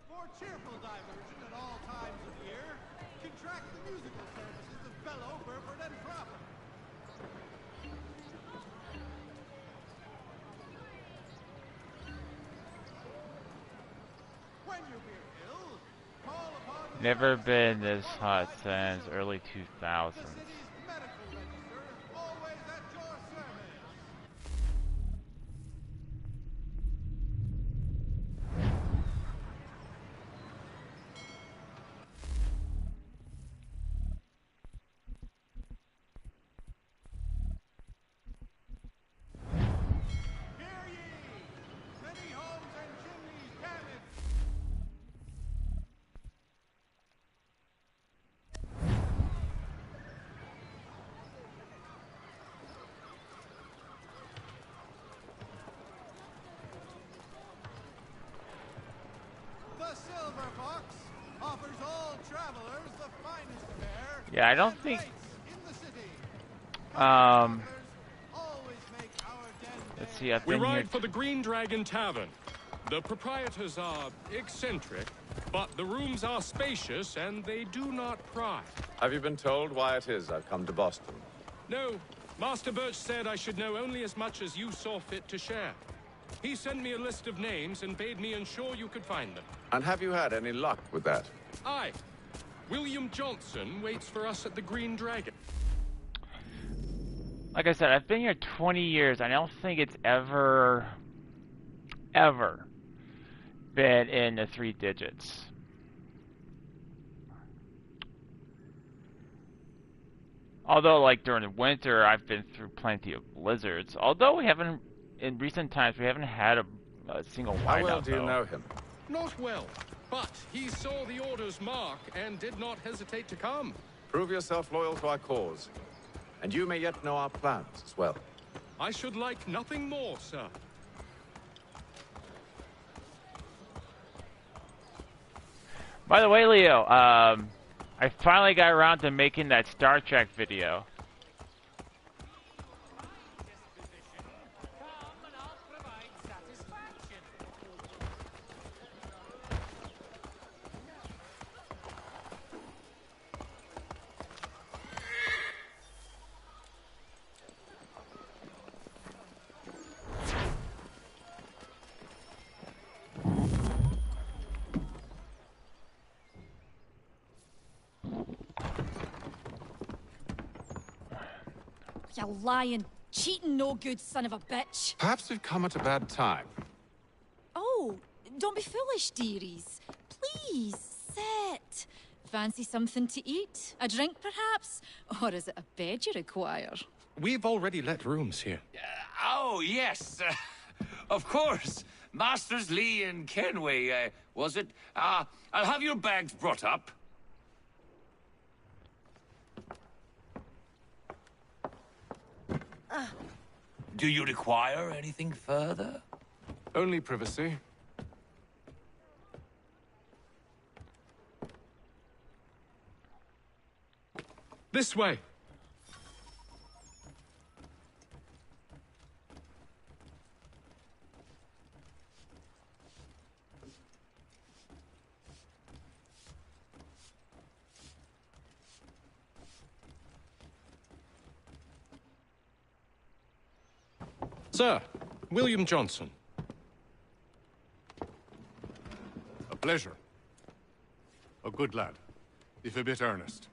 For cheerful diversion at all times of year, contract the musical services of Bellow, Burford, and Cropper. When you feel ill, call upon the Never been this hot since early 2000s. medical register, always at your service. Hear ye! Many homes and chimneys damaged. The Silver Fox offers all travelers the finest fare. Yeah, I don't think. In the city. Let's see. I've We been here. ride for the Green Dragon Tavern. The proprietors are eccentric, but the rooms are spacious and they do not pry. Have you been told why it is I've come to Boston? No, Master Birch said I should know only as much as you saw fit to share. He sent me a list of names and bade me ensure you could find them. And have you had any luck with that? Aye. William Johnson waits for us at the Green Dragon. Like I said, I've been here 20 years. I don't think it's ever been in the 3 digits. Although, like, during the winter, I've been through plenty of blizzards. Although we haven't, in recent times, we haven't had a single whiteout. How well do you know him? Not well, but he saw the Order's mark and did not hesitate to come. Prove yourself loyal to our cause. And you may yet know our plans as well. I should like nothing more, sir. By the way, Leo, I finally got around to making that Star Trek video. You lying, cheating, no good son of a bitch. Perhaps we've come at a bad time. Oh, don't be foolish, dearies. Please, sit. Fancy something to eat? A drink, perhaps? Or is it a bed you require? We've already let rooms here. Oh, yes. Of course. Masters Lee and Kenway, was it? I'll have your bags brought up. Do you require anything further? Only privacy. This way. Sir, William Johnson. A pleasure. A good lad, if a bit earnest.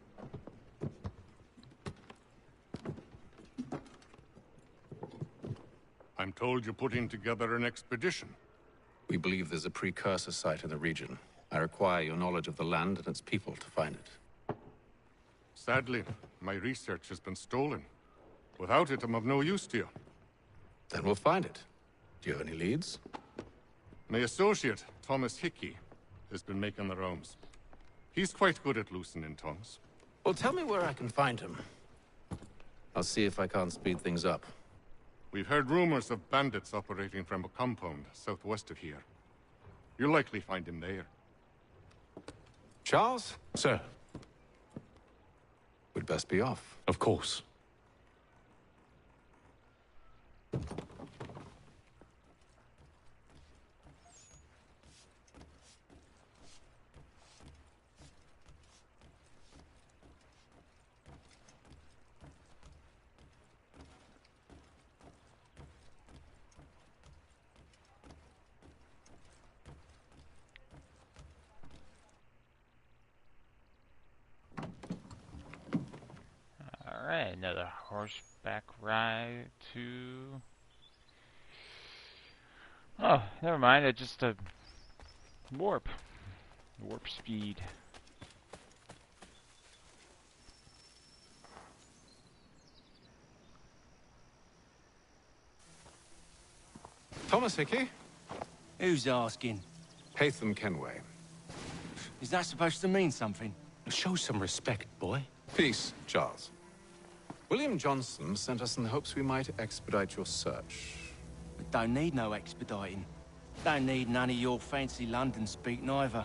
I'm told you're putting together an expedition. We believe there's a precursor site in the region. I require your knowledge of the land and its people to find it. Sadly, my research has been stolen. Without it, I'm of no use to you. Then we'll find it. Do you have any leads? My associate, Thomas Hickey, has been making the rounds. He's quite good at loosening tongues. Well, tell me where I can find him. I'll see if I can't speed things up. We've heard rumors of bandits operating from a compound southwest of here. You'll likely find him there. Charles? Sir. We'd best be off. Of course. Alright, another horseback ride to... Oh, never mind, it's just a warp. Warp speed. Thomas Hickey? Who's asking? Haytham Kenway. Is that supposed to mean something? Show some respect, boy. Peace, Charles. William Johnson sent us in the hopes we might expedite your search. We don't need no expediting. Don't need none of your fancy London speak neither.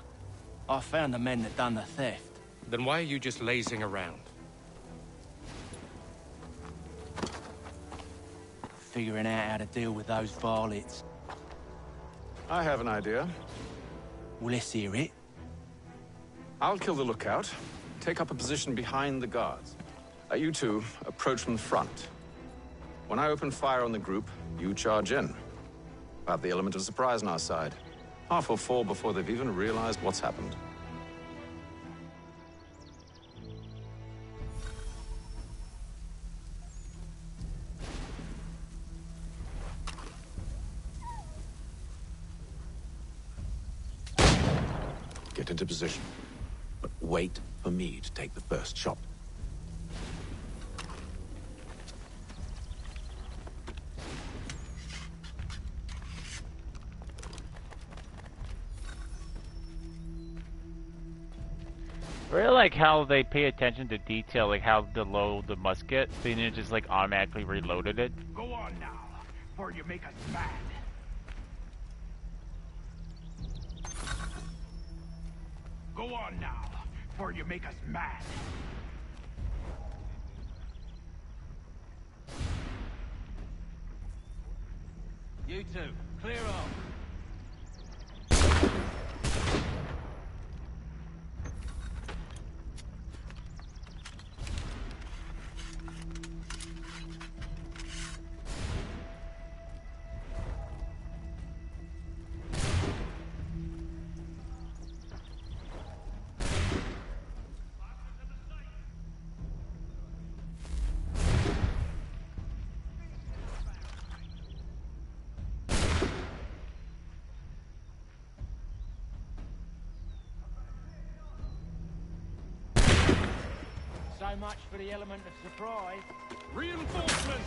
I found the men that done the theft. Then why are you just lazing around? Figuring out how to deal with those varlets. I have an idea. Well, let's hear it. I'll kill the lookout, take up a position behind the guards. You two approach from the front. When I open fire on the group, you charge in. We have the element of surprise on our side. Half will fall before they've even realized what's happened. Get into position, but wait for me to take the first shot. I really like how they pay attention to detail, like how to load the musket. They didn't just like automatically reloaded it. Go on now, or you make us mad. Go on now, or you make us mad. You two, clear off. So much for the element of surprise. Reinforcements!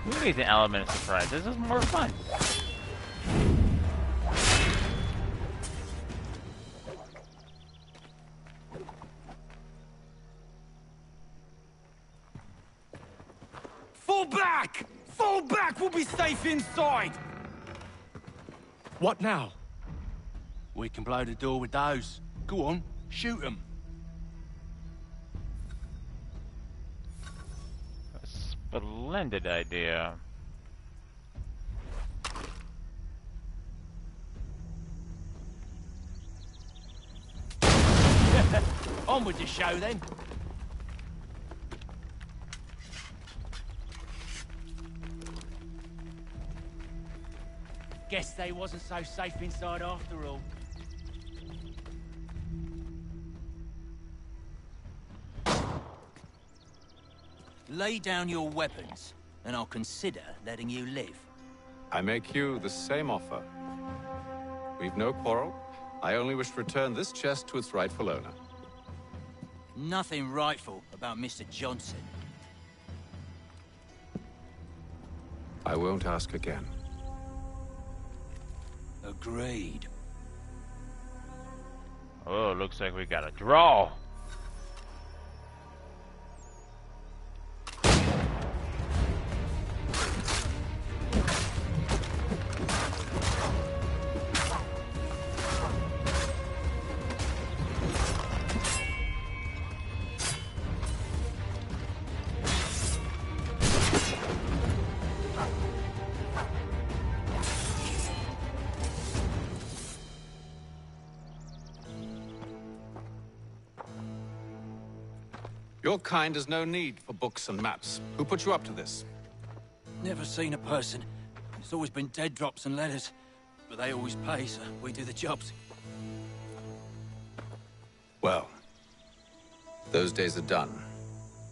Who needs an element of surprise? This is more fun. Fall back! Fall back! We'll be safe inside! What now? We can blow the door with those. Go on, shoot them. Splendid idea. On with the show then. Guess they wasn't so safe inside after all. Lay down your weapons, and I'll consider letting you live. I make you the same offer. We've no quarrel. I only wish to return this chest to its rightful owner. Nothing rightful about Mr. Johnson. I won't ask again. Agreed. Oh, looks like we got a draw. Your kind has no need for books and maps. Who put you up to this? Never seen a person. It's always been dead drops and letters. But they always pay, so we do the jobs. Well, those days are done.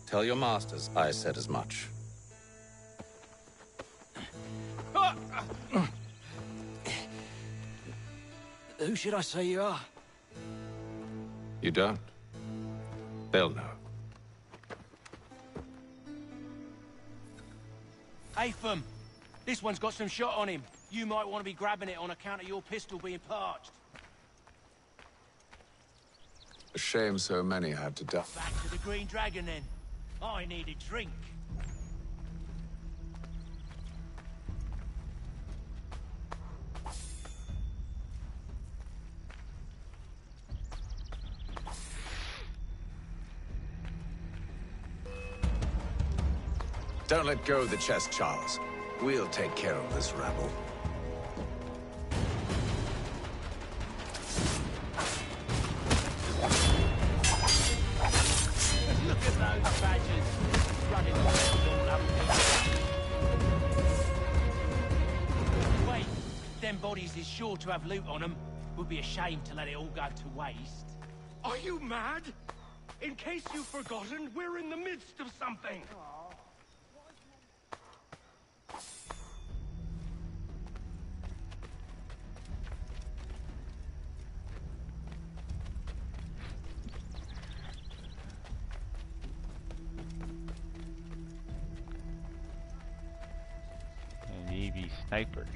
Tell your masters I said as much. Who should I say you are? You don't? They'll know. Atham, this one's got some shot on him. You might want to be grabbing it on account of your pistol being parched. A shame so many had to die. Back to the Green Dragon, then. I need a drink. Don't let go of the chest, Charles. We'll take care of this rabble. Look at those badgers running around all up. Wait, them bodies is sure to have loot on them. Would be a shame to let it all go to waste. Are you mad? In case you've forgotten, we're in the midst of something. Navy snipers.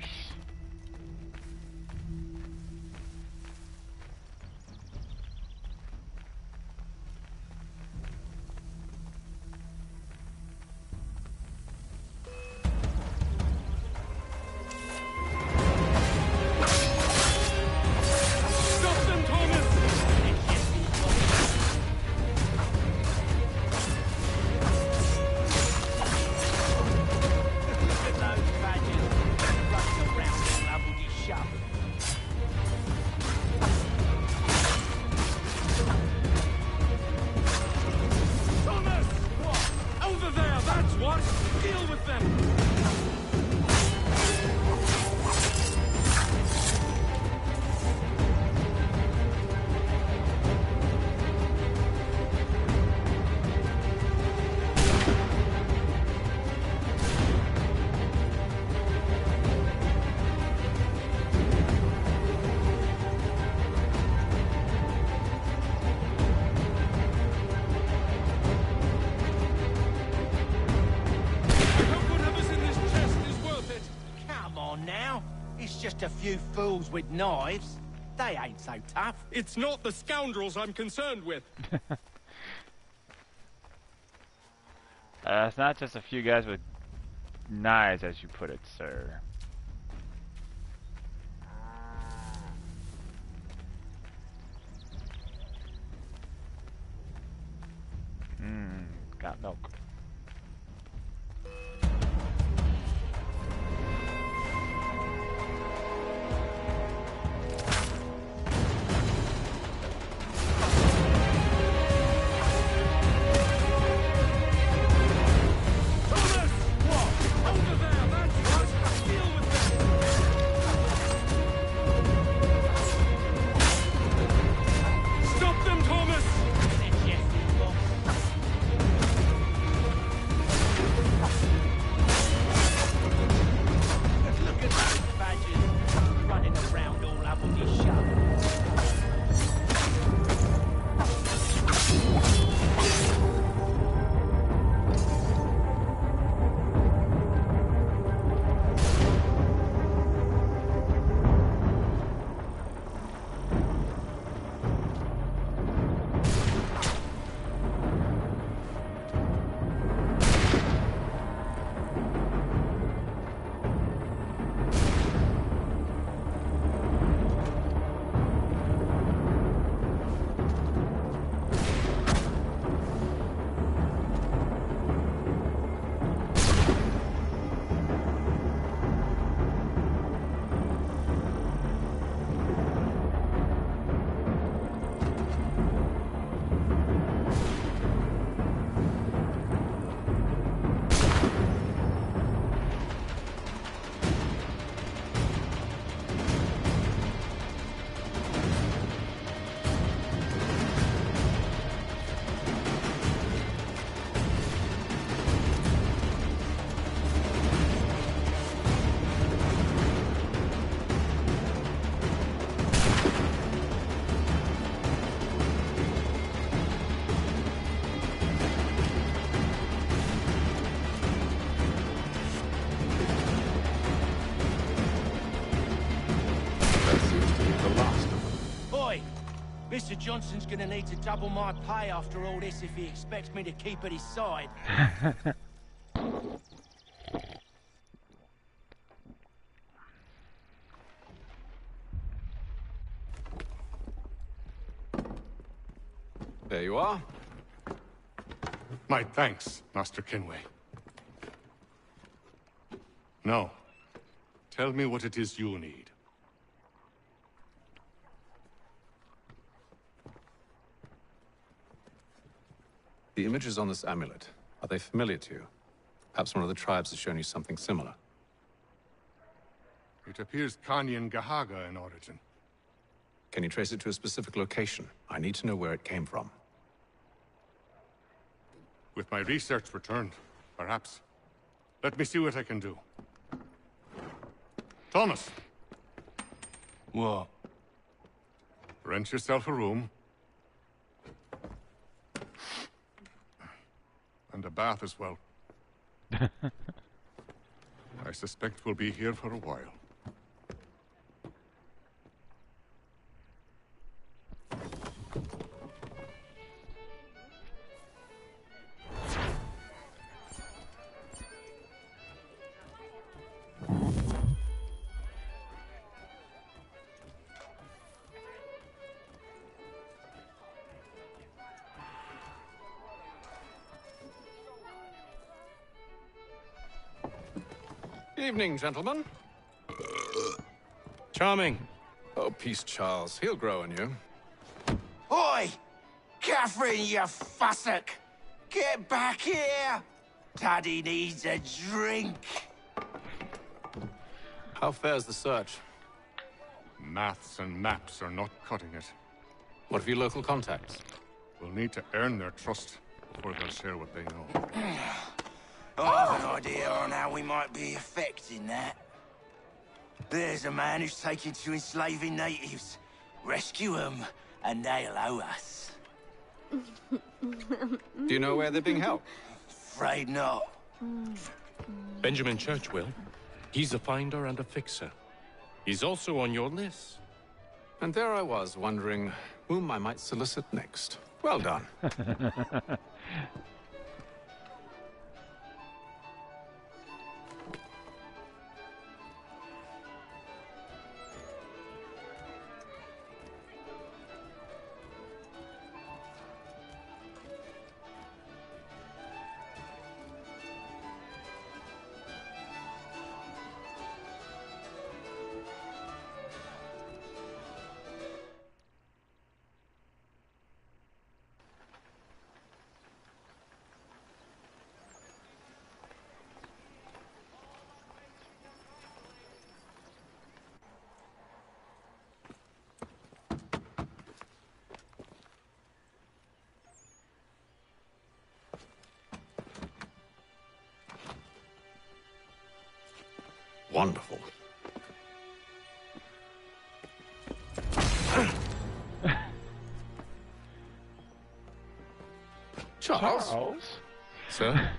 Just a few fools with knives. They ain't so tough. It's not the scoundrels I'm concerned with. It's not just a few guys with knives, as you put it, sir. Got milk. Mr. Johnson's gonna need to double my pay after all this if he expects me to keep at his side. There you are. My thanks, Master Kenway. No. Tell me what it is you need. The images on this amulet, are they familiar to you? Perhaps one of the tribes has shown you something similar. It appears Kanyan Gahaga in origin. Can you trace it to a specific location? I need to know where it came from. With my research returned, perhaps. Let me see what I can do. Thomas! What? Rent yourself a room. And a bath as well. I suspect we'll be here for a while. Evening, gentlemen. Charming. Oh, peace, Charles. He'll grow on you. Oi! Catherine, you fussock! Get back here! Daddy needs a drink. How fares the search? Maths and maps are not cutting it. What of your local contacts? We'll need to earn their trust before they'll share what they know. I have an idea on how we might be affecting that. There's a man who's taken to enslaving natives. Rescue them, and they'll owe us. Do you know where they're being held? Afraid not. Benjamin Churchwill. He's a finder and a fixer. He's also on your list. And there I was, wondering whom I might solicit next. Well done. Wonderful. Charles? Sir?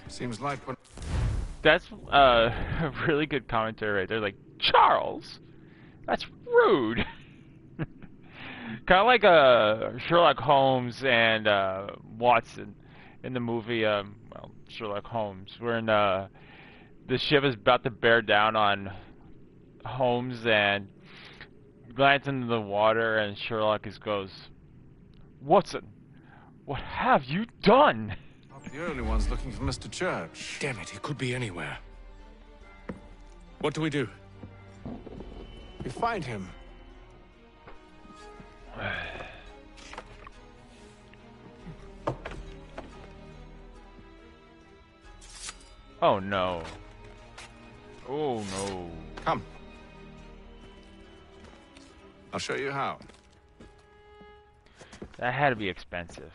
Seems like when... That's a really good commentary right there. Like, Charles? That's rude. Kind of like Sherlock Holmes and Watson in the movie, well, Sherlock Holmes, wherein the ship is about to bear down on Holmes and glances into the water, and Sherlock just goes, "Watson, what have you done?" Not the only ones looking for Mr. Church. Damn it, he could be anywhere. What do we do? We find him. Oh no. Oh no. Come. I'll show you how. That had to be expensive.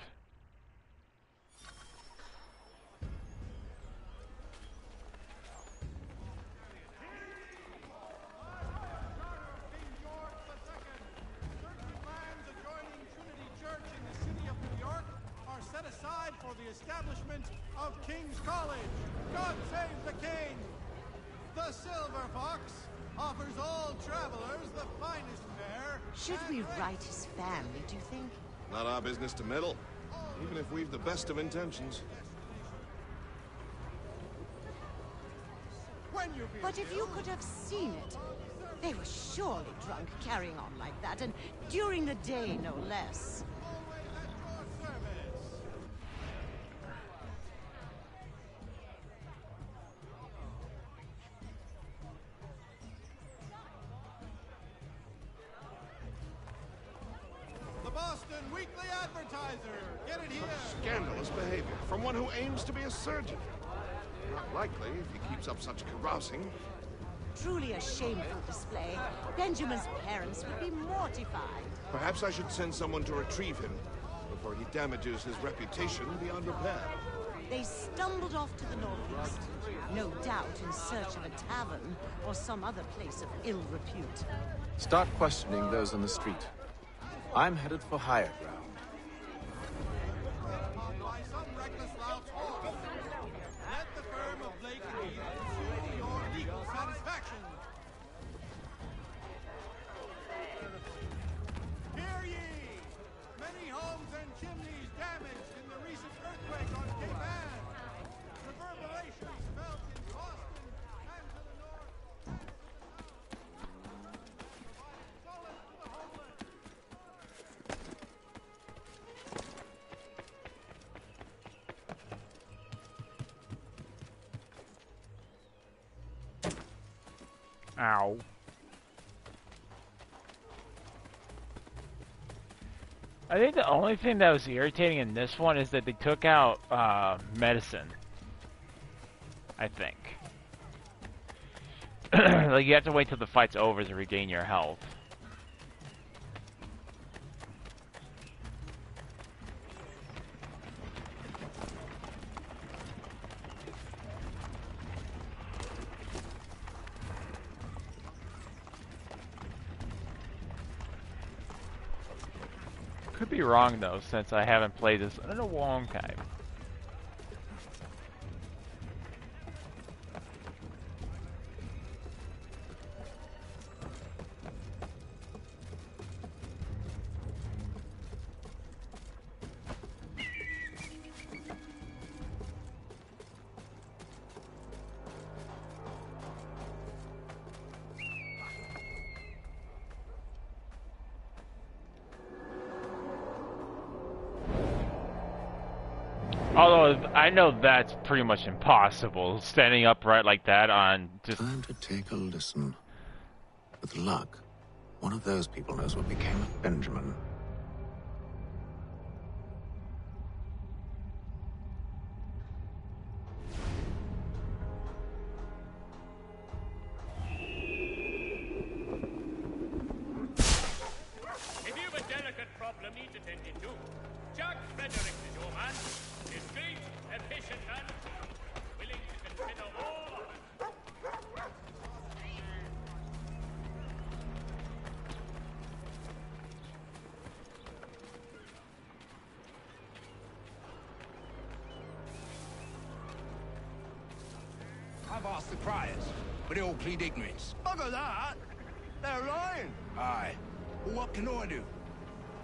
For the establishment of King's College. God save the King! The Silver Fox offers all travelers the finest fare. Should we write his family, do you think? Not our business to meddle, even if we've the best of intentions. when you feel But if you ill. could have seen it, they were surely drunk carrying on like that, and during the day, no less. The Boston Weekly Advertiser. Get it here. Scandalous behavior from one who aims to be a surgeon. Not likely if he keeps up such carousing. Truly a shameful display. Benjamin's parents would be mortified. Perhaps I should send someone to retrieve him before he damages his reputation beyond repair. They stumbled off to the northeast, no doubt in search of a tavern or some other place of ill repute. Start questioning those on the street. I'm headed for higher ground. By some reckless lout's horse. Let the firm of Blake and Heath pursue your legal satisfaction. Hear ye! Many homes and chimneys damaged in the recent earthquake on Cape Ann. Reverberations felt in Boston and to the north. Solace to the homeless. Ow. I think the only thing that was irritating in this one is that they took out medicine. I think. Like, you have to wait till the fight's over to regain your health. Could be wrong though, since I haven't played this in a long time. Although, I know that's pretty much impossible, standing upright like that on just... Time to take a listen. With luck, one of those people knows what became of Benjamin. If you've a delicate problem need attending to, Jack Frederick is your man. Discreet, efficient man, willing to consider all offers. I've asked the criers, but they all plead ignorance. Bugger that! They're lying! Aye. Well, what can I do?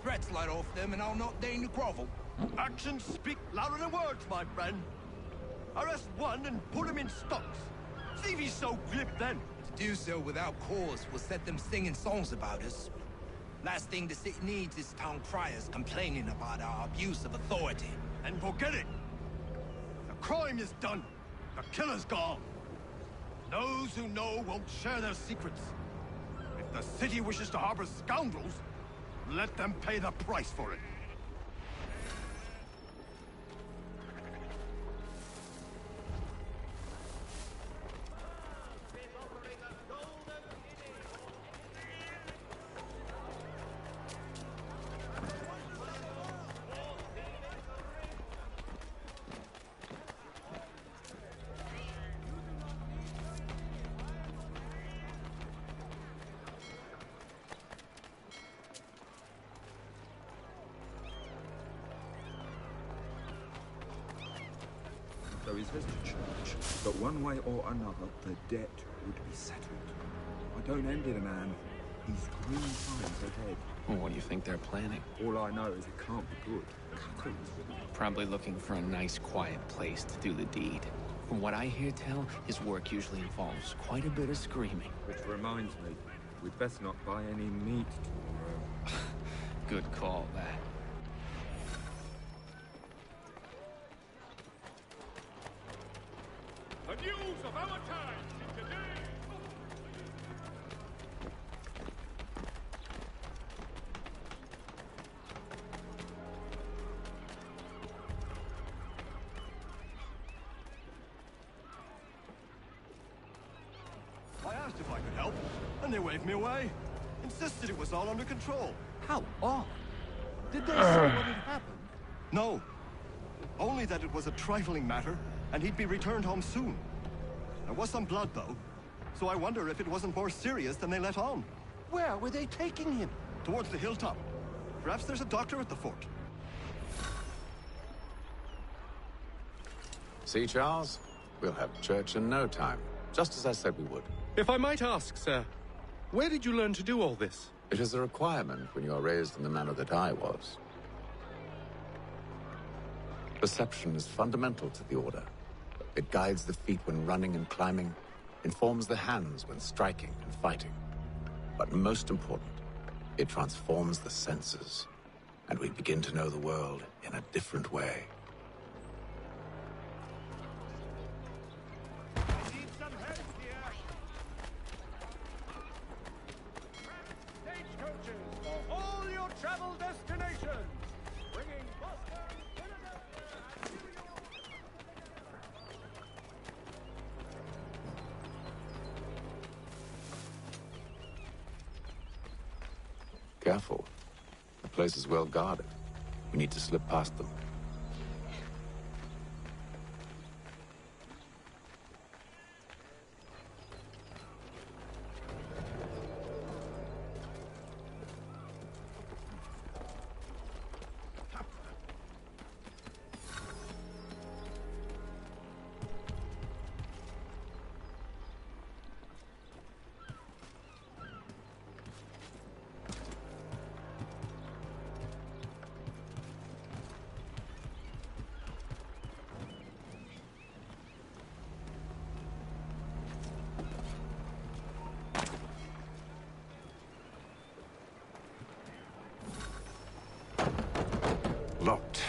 Threats light off them and I'll not deign to grovel. Actions speak louder than words, my friend. Arrest one and put him in stocks. See if he's so glib then. To do so without cause will set them singing songs about us. Last thing the city needs is town criers complaining about our abuse of authority. And forget it. The crime is done. The killer's gone. Those who know won't share their secrets. If the city wishes to harbor scoundrels, let them pay the price for it. There is vestige, but one way or another, the debt would be settled. I don't envy the man. He's green times ahead. Well, what do you think they're planning? All I know is it can't be good. Probably looking for a nice, quiet place to do the deed. From what I hear tell, his work usually involves quite a bit of screaming. Which reminds me, we'd best not buy any meat tomorrow. Good call, that. The news of our times in today. I asked if I could help, and they waved me away. Insisted it was all under control. How odd. Did they say what had happened? No. Only that it was a trifling matter, and he'd be returned home soon. There was some blood, though, so I wonder if it wasn't more serious than they let on. Where were they taking him? Towards the hilltop. Perhaps there's a doctor at the fort. See, Charles? We'll have church in no time, just as I said we would. If I might ask, sir, where did you learn to do all this? It is a requirement when you are raised in the manner that I was. Perception is fundamental to the Order. It guides the feet when running and climbing, informs the hands when striking and fighting. But most important, it transforms the senses, and we begin to know the world in a different way. Need some help here. Stagecoaches for all your travel destinations. Bringing Boston, Philadelphia, and New York. Careful. The place is well guarded. We need to slip past them. Locked.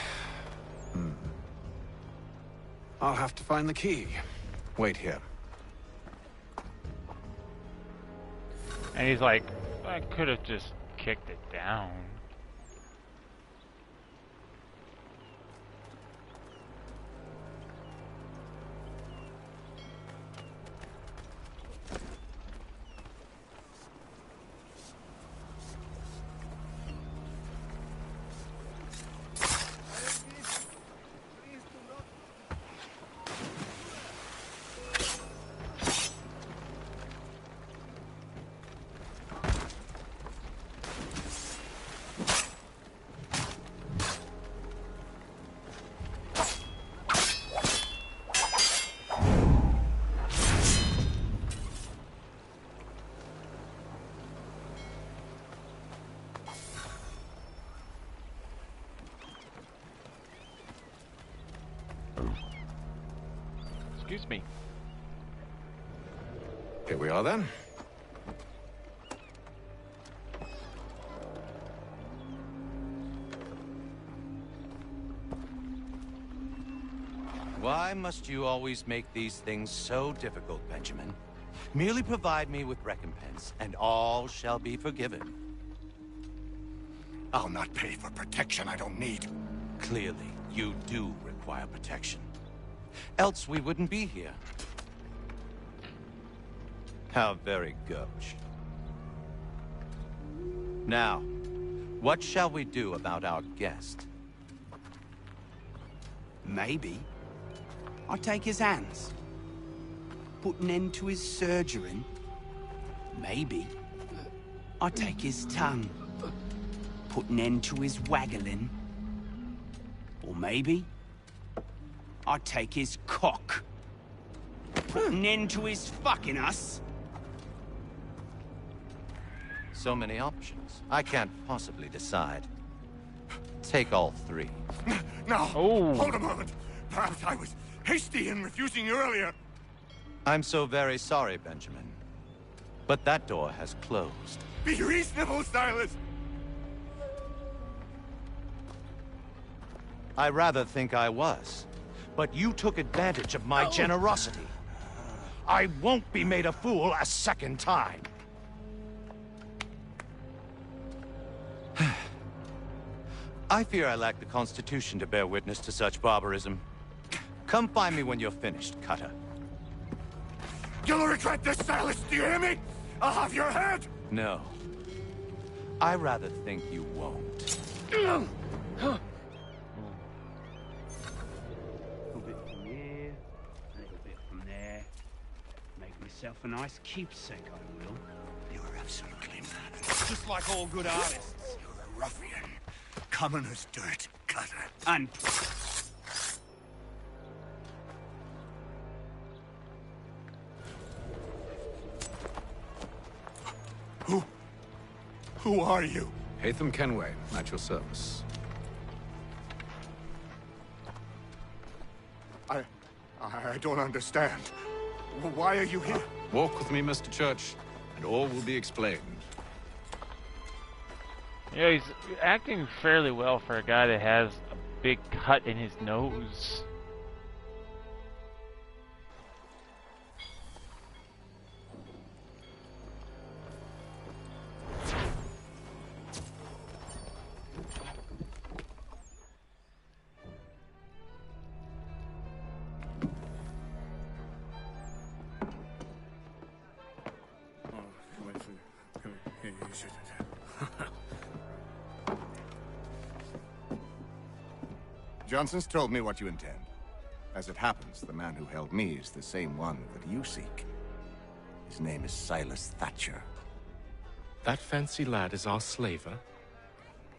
I'll have to find the key. Wait here. And he's like, I could have just kicked it down. Excuse me. Here we are then. Why must you always make these things so difficult, Benjamin? Merely provide me with recompense, and all shall be forgiven. I'll not pay for protection I don't need. Clearly, you do require protection. Else we wouldn't be here. How very gauche. Now, what shall we do about our guest? Maybe I'll take his hands. Put an end to his surgering. Maybe I'll take his tongue. Put an end to his waggling. Or maybe I'll take his cock. Put an end to his fucking us. So many options. I can't possibly decide. Take all three. No! Hold a moment! Perhaps I was hasty in refusing you earlier. I'm so very sorry, Benjamin. But that door has closed. Be reasonable, Silas! I rather think I was. But you took advantage of my generosity. I won't be made a fool a second time. I fear I lack the constitution to bear witness to such barbarism. Come find me when you're finished, Cutter. You'll regret this, Silas, do you hear me? I'll have your head! No. I rather think you won't. A little bit from here, a little bit from there. Make myself a nice keepsake, I will. You're absolutely mad. Just like all good artists. You're a ruffian. Common as dirt, Cutter. And... Who are you? Haytham Kenway, at your service. I don't understand. Why are you here? Walk with me, Mr. Church, and all will be explained. Yeah, he's acting fairly well for a guy that has a big cut in his nose. Johnson's told me what you intend. As it happens, the man who held me is the same one that you seek. His name is Silas Thatcher. That fancy lad is our slaver?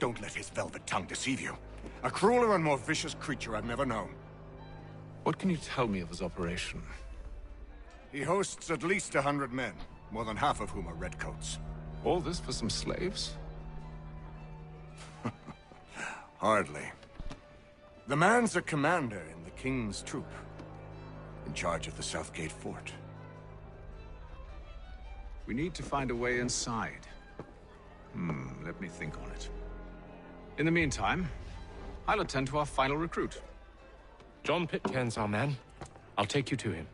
Don't let his velvet tongue deceive you. A crueler and more vicious creature I've never known. What can you tell me of his operation? He hosts at least 100 men, more than half of whom are redcoats. All this for some slaves? Hardly. The man's a commander in the King's troop, in charge of the Southgate Fort. We need to find a way inside. Let me think on it. In the meantime, I'll attend to our final recruit. John Pitcairn's our man. I'll take you to him.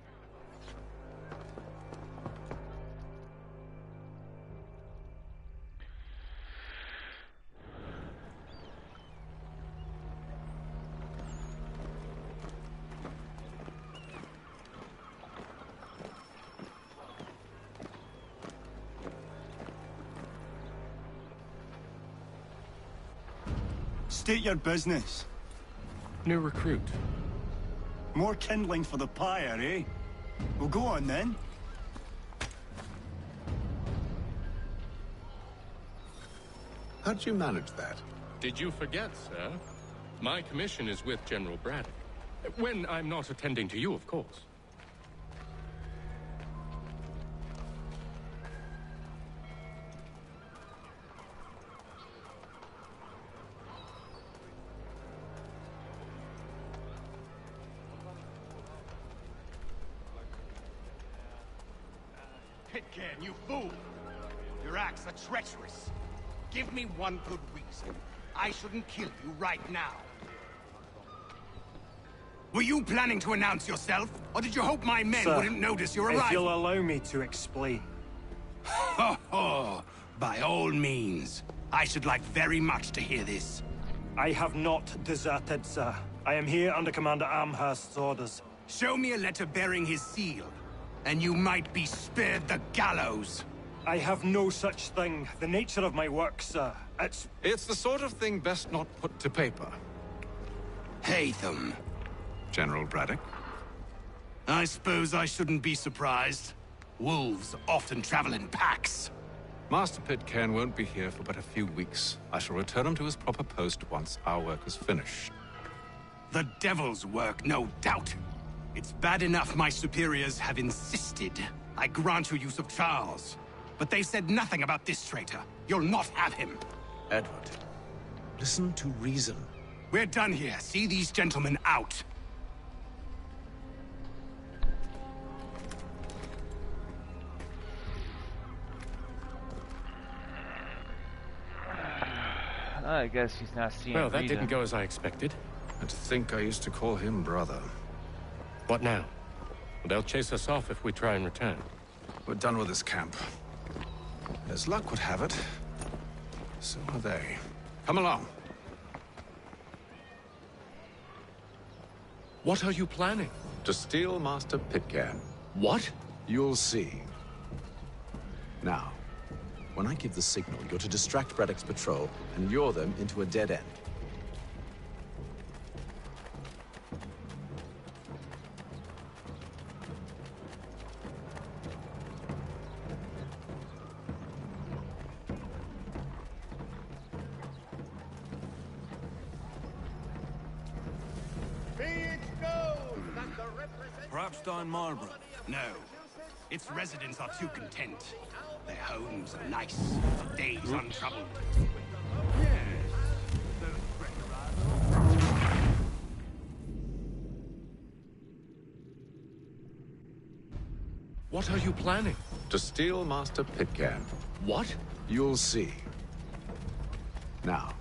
State your business. New recruit. More kindling for the pyre, eh? Well, go on then. How'd you manage that? Did you forget, sir? My commission is with General Braddock. When I'm not attending to you, of course. Pitcairn, you fool! Your acts are treacherous. Give me one good reason. I shouldn't kill you right now. Were you planning to announce yourself? Or did you hope my men wouldn't notice your arrival? If you'll allow me to explain. Ho ho! By all means. I should like very much to hear this. I have not deserted, sir. I am here under Commander Amherst's orders. Show me a letter bearing his seal, and you might be spared the gallows. I have no such thing. The nature of my work, sir, It's the sort of thing best not put to paper. Haytham. General Braddock? I suppose I shouldn't be surprised. Wolves often travel in packs. Master Pitcairn won't be here for but a few weeks. I shall return him to his proper post once our work is finished. The devil's work, no doubt. It's bad enough my superiors have insisted I grant you use of Charles. But they said nothing about this traitor. You'll not have him. Edward, listen to reason. We're done here. See these gentlemen out. I guess he's not seeing Well, that reason. didn't go as I expected. And to think I used to call him brother. What now? They'll chase us off if we try and return. We're done with this camp. As luck would have it, so are they. Come along. What are you planning? To steal Master Pitcairn. What? You'll see. Now, when I give the signal, you're to distract Braddock's patrol and lure them into a dead end. Perhaps down Marlborough? No. Its residents are too content. Their homes are nice, their days untroubled. What are you planning? To steal Master Pitcairn. What? You'll see. Now,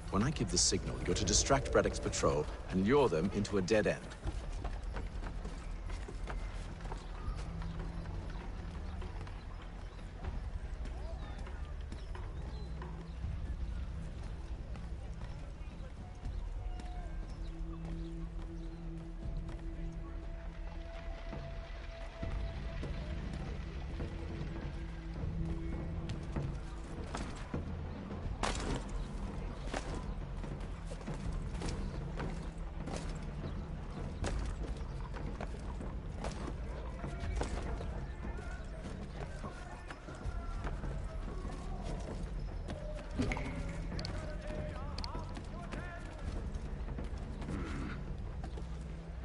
when I give the signal, you're to distract Braddock's patrol and lure them into a dead end.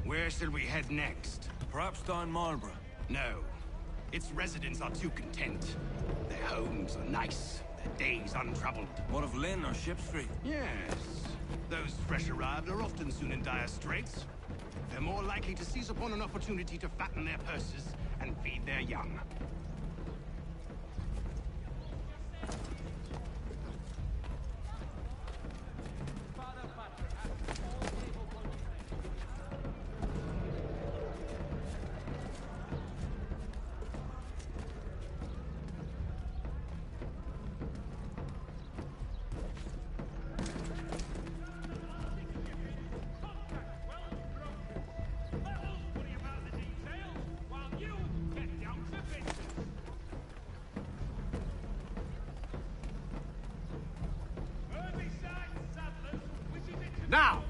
Where shall we head next? Perhaps down Marlborough? No. Its residents are too content. Their homes are nice, their days untroubled. What of Lynn or Ship Street? Yes. Those fresh arrived are often soon in dire straits. They're more likely to seize upon an opportunity to fatten their purses and feed their young. Now!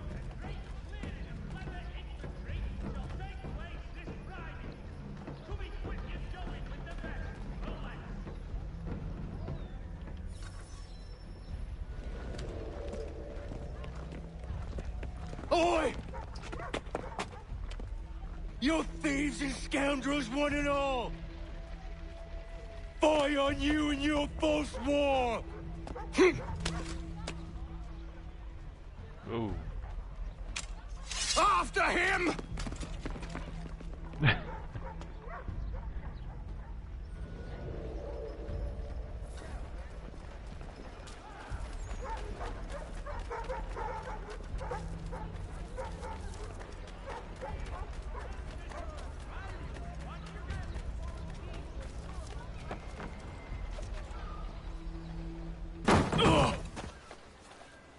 Oi! You thieves and scoundrels, one and all! Fie on you and your false war! Ooh. After him!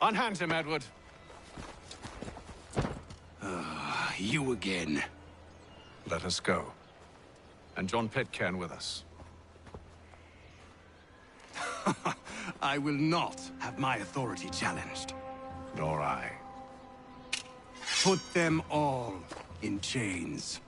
Unhand him, Edward. You again. Let us go. And John Pitcairn with us. I will not have my authority challenged. Nor I. Put them all in chains.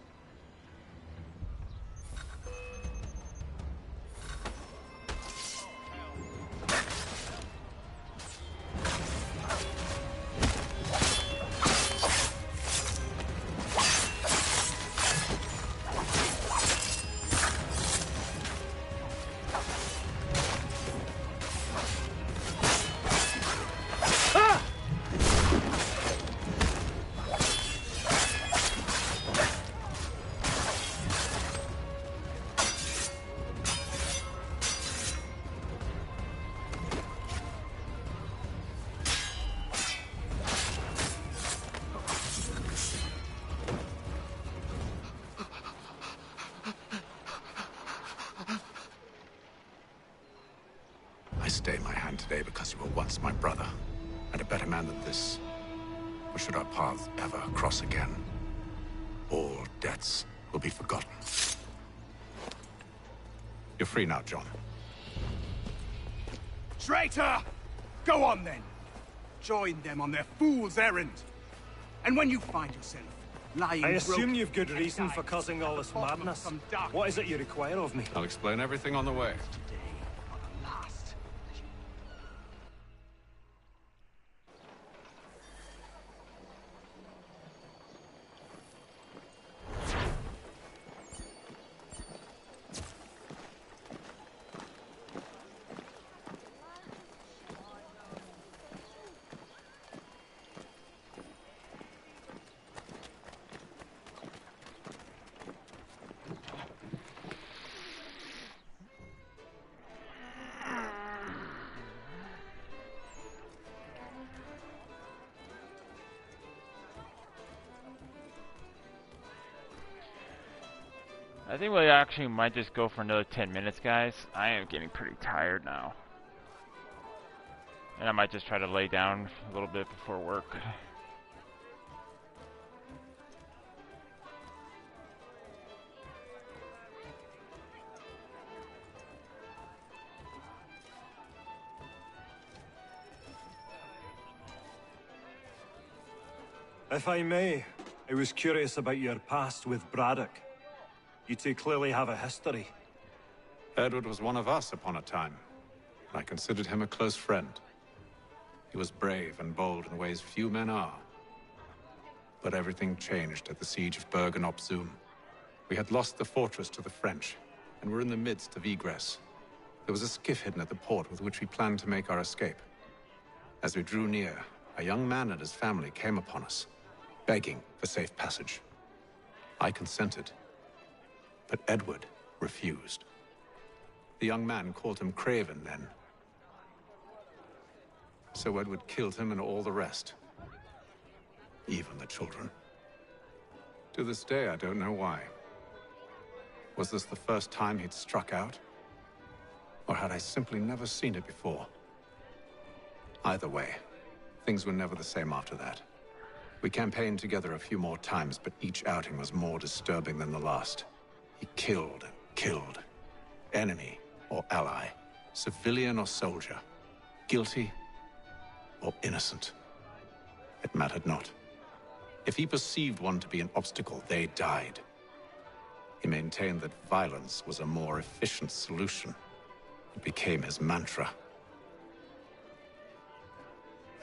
I stay my hand today because you were once my brother, and a better man than this. Or should our paths ever cross again, all debts will be forgotten. You're free now, John. Traitor! Go on then. Join them on their fool's errand. And when you find yourself lying I assume broken you've good reason for causing all this madness. What is it you require of me? I'll explain everything on the way. I think we actually might just go for another 10 minutes, guys. I am getting pretty tired now. And I might just try to lay down a little bit before work. If I may, I was curious about your past with Braddock. You two clearly have a history. Edward was one of us upon a time. I considered him a close friend. He was brave and bold in ways few men are. But everything changed at the siege of Bergen op Zoom. We had lost the fortress to the French, and were in the midst of egress. There was a skiff hidden at the port with which we planned to make our escape. As we drew near, a young man and his family came upon us, begging for safe passage. I consented, but Edward refused. The young man called him Craven then. So Edward killed him and all the rest. Even the children. To this day, I don't know why. Was this the first time he'd struck out? Or had I simply never seen it before? Either way, things were never the same after that. We campaigned together a few more times, but each outing was more disturbing than the last. He killed and killed. Enemy or ally, civilian or soldier, guilty or innocent. It mattered not. If he perceived one to be an obstacle, they died. He maintained that violence was a more efficient solution. It became his mantra.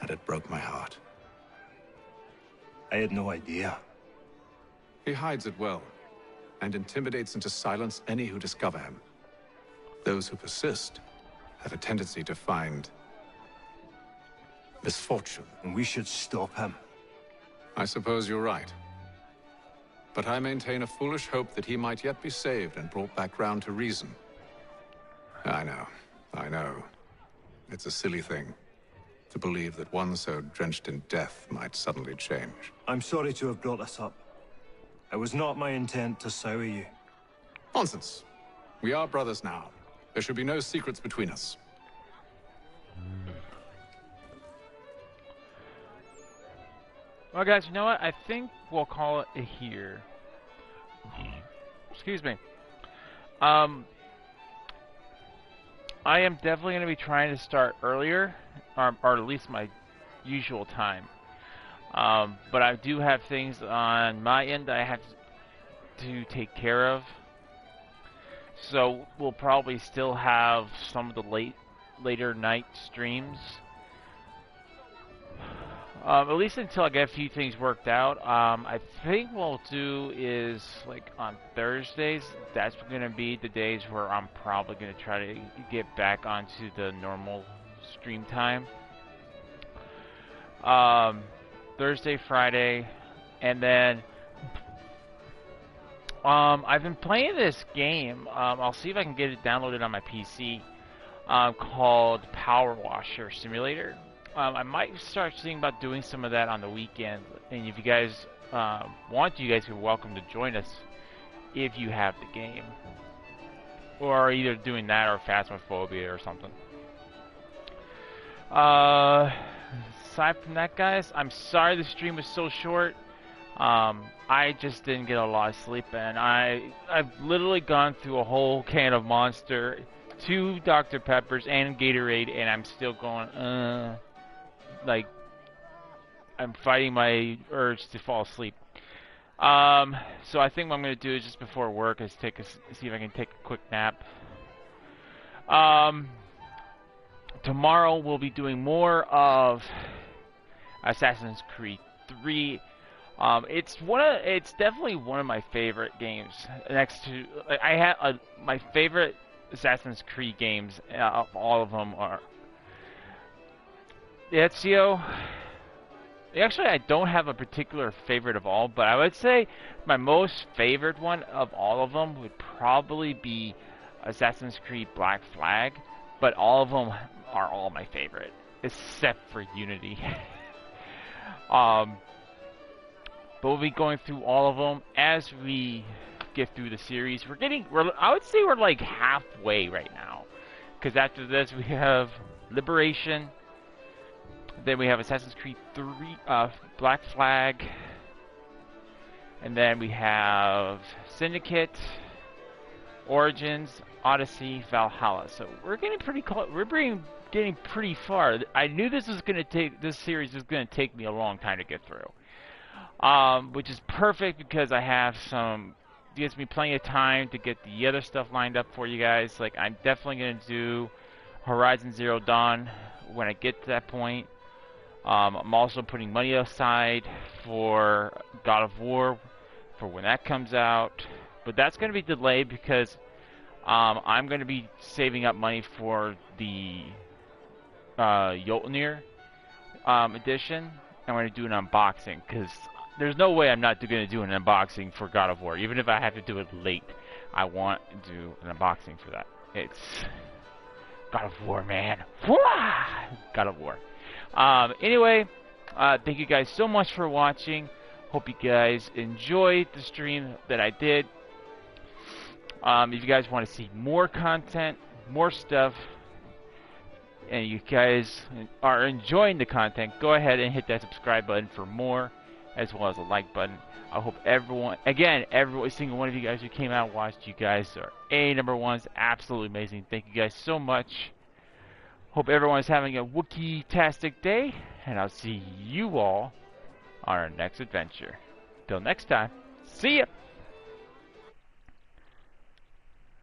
And it broke my heart. I had no idea. He hides it well, and intimidates into silence any who discover him. Those who persist have a tendency to find misfortune. And we should stop him. I suppose you're right. But I maintain a foolish hope that he might yet be saved and brought back round to reason. I know. It's a silly thing to believe that one so drenched in death might suddenly change. I'm sorry to have brought this up. It was not my intent to sour you. Nonsense. We are brothers now. There should be no secrets between us. Well, guys, you know what? I think we'll call it here. Excuse me. I am definitely going to be trying to start earlier, or at least my usual time. But I do have things on my end that I have to take care of. So we'll probably still have some of the later night streams. At least until I get a few things worked out. I think what we'll do is, like, on Thursdays, that's going to be the days where I'm probably going to try to get back onto the normal stream time. Thursday, Friday, and then I've been playing this game. I'll see if I can get it downloaded on my PC, called Power Washer Simulator. I might start thinking about doing some of that on the weekend, and if you guys want to, you guys are welcome to join us if you have the game. Or either doing that or Phasmophobia or something. Aside from that, guys, I'm sorry the stream was so short. I just didn't get a lot of sleep, and I've literally gone through a whole can of Monster, 2 Dr. Peppers, and Gatorade, and I'm still going, like, I'm fighting my urge to fall asleep. So I think what I'm going to do is just before work is see if I can take a quick nap. Tomorrow we'll be doing more of Assassin's Creed 3. It's definitely one of my favorite games. Next to my favorite Assassin's Creed games of all of them are Ezio. Actually, I don't have a particular favorite of all, but I would say my most favorite one of all of them would probably be Assassin's Creed Black Flag. But all of them are all my favorite, except for Unity. But we'll be going through all of them as we get through the series. I would say we're like halfway right now, because after this we have Liberation, then we have Assassin's Creed 3, Black Flag, and then we have Syndicate, Origins, Odyssey, Valhalla. So we're getting pretty close. We're getting pretty far. I knew this series was going to take me a long time to get through. Which is perfect because I have gives me plenty of time to get the other stuff lined up for you guys. Like, I'm definitely going to do Horizon Zero Dawn when I get to that point. I'm also putting money aside for God of War for when that comes out. But that's going to be delayed because I'm going to be saving up money for the Jotnir edition. I'm going to do an unboxing because there's no way I'm not going to do an unboxing for God of War. Even if I have to do it late, I want to do an unboxing for that. It's God of War, man. God of War. Anyway, thank you guys so much for watching. Hope you guys enjoyed the stream that I did. If you guys want to see more content, more stuff, and you guys are enjoying the content, go ahead and hit that subscribe button for more, as well as a like button. I hope everyone, again, every single one of you guys who came out and watched, you guys are #1s, absolutely amazing. Thank you guys so much. Hope everyone's having a Wookiee-tastic day, and I'll see you all on our next adventure. Till next time, see ya!